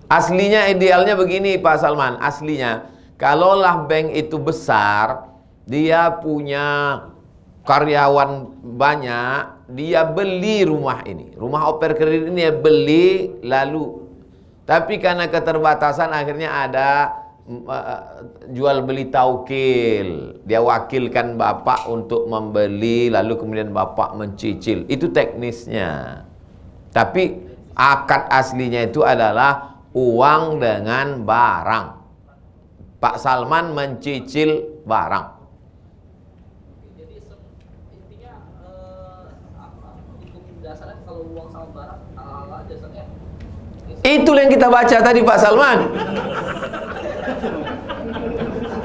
Aslinya idealnya begini Pak Salman, aslinya kalaulah bank itu besar, dia punya karyawan banyak, dia beli rumah ini, rumah oper kredit ini dia beli lalu, tapi karena keterbatasan akhirnya ada jual beli taukil, dia wakilkan bapak untuk membeli lalu kemudian bapak mencicil, itu teknisnya. Tapi akad aslinya itu adalah uang dengan barang. Pak Salman mencicil barang. Jadi intinya hukum dasarnya kalau uang sama barang ala dasarnya. Itulah yang kita baca tadi Pak Salman.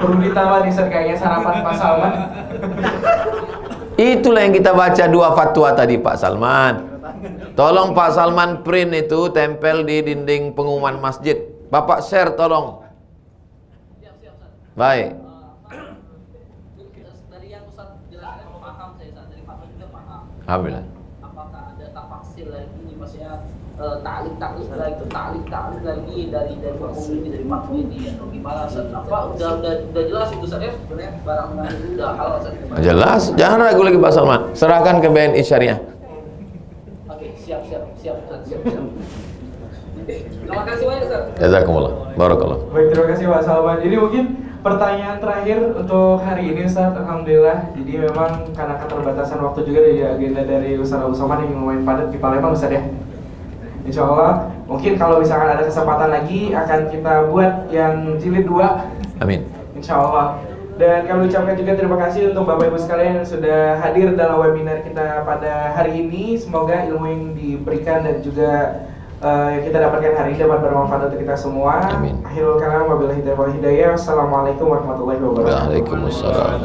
Perlu ditambah nih Ustaz, kayaknya sarapan Pak Salman. Itulah yang kita baca dua fatwa tadi Pak Salman. Tolong Pak Salman print itu, tempel di dinding pengumuman masjid. Bapak share tolong. Baik. Dari yang Ustaz jelaskan paham saya, dari Pak juga paham. Alhamdulillah. Apakah ada tafsir lagi, maksudnya ta'liq lagi dari penghuni dari makhluk ini atau gimana? Apa udah jelas itu saya sebenarnya barang itu udah halal saya. Jelas, jangan ragu lagi Pak Salman. Serahkan ke BNI Syariah. Oke, siap. Terima kasih banyak Ustaz. Jazakumullah. Barakallah. Baik, terima kasih Pak Salman. Ini mungkin pertanyaan terakhir untuk hari ini Ustaz. Alhamdulillah. Jadi memang karena keterbatasan waktu juga dari agenda dari Ustaz Abu Somad yang lumayan padat di Palembang Ustaz ya. Insya Allah mungkin kalau misalkan ada kesempatan lagi akan kita buat yang jilid 2. Amin. Insya Allah. Dan kami ucapkan juga terima kasih untuk Bapak Ibu sekalian yang sudah hadir dalam webinar kita pada hari ini. Semoga ilmu yang diberikan dan juga yang kita dapatkan hari ini dapat bermanfaat untuk kita semua. Amin. Akhirul kalam wabillahi taufiq wal hidayah. Assalamualaikum warahmatullahi wabarakatuh. Waalaikumsalam.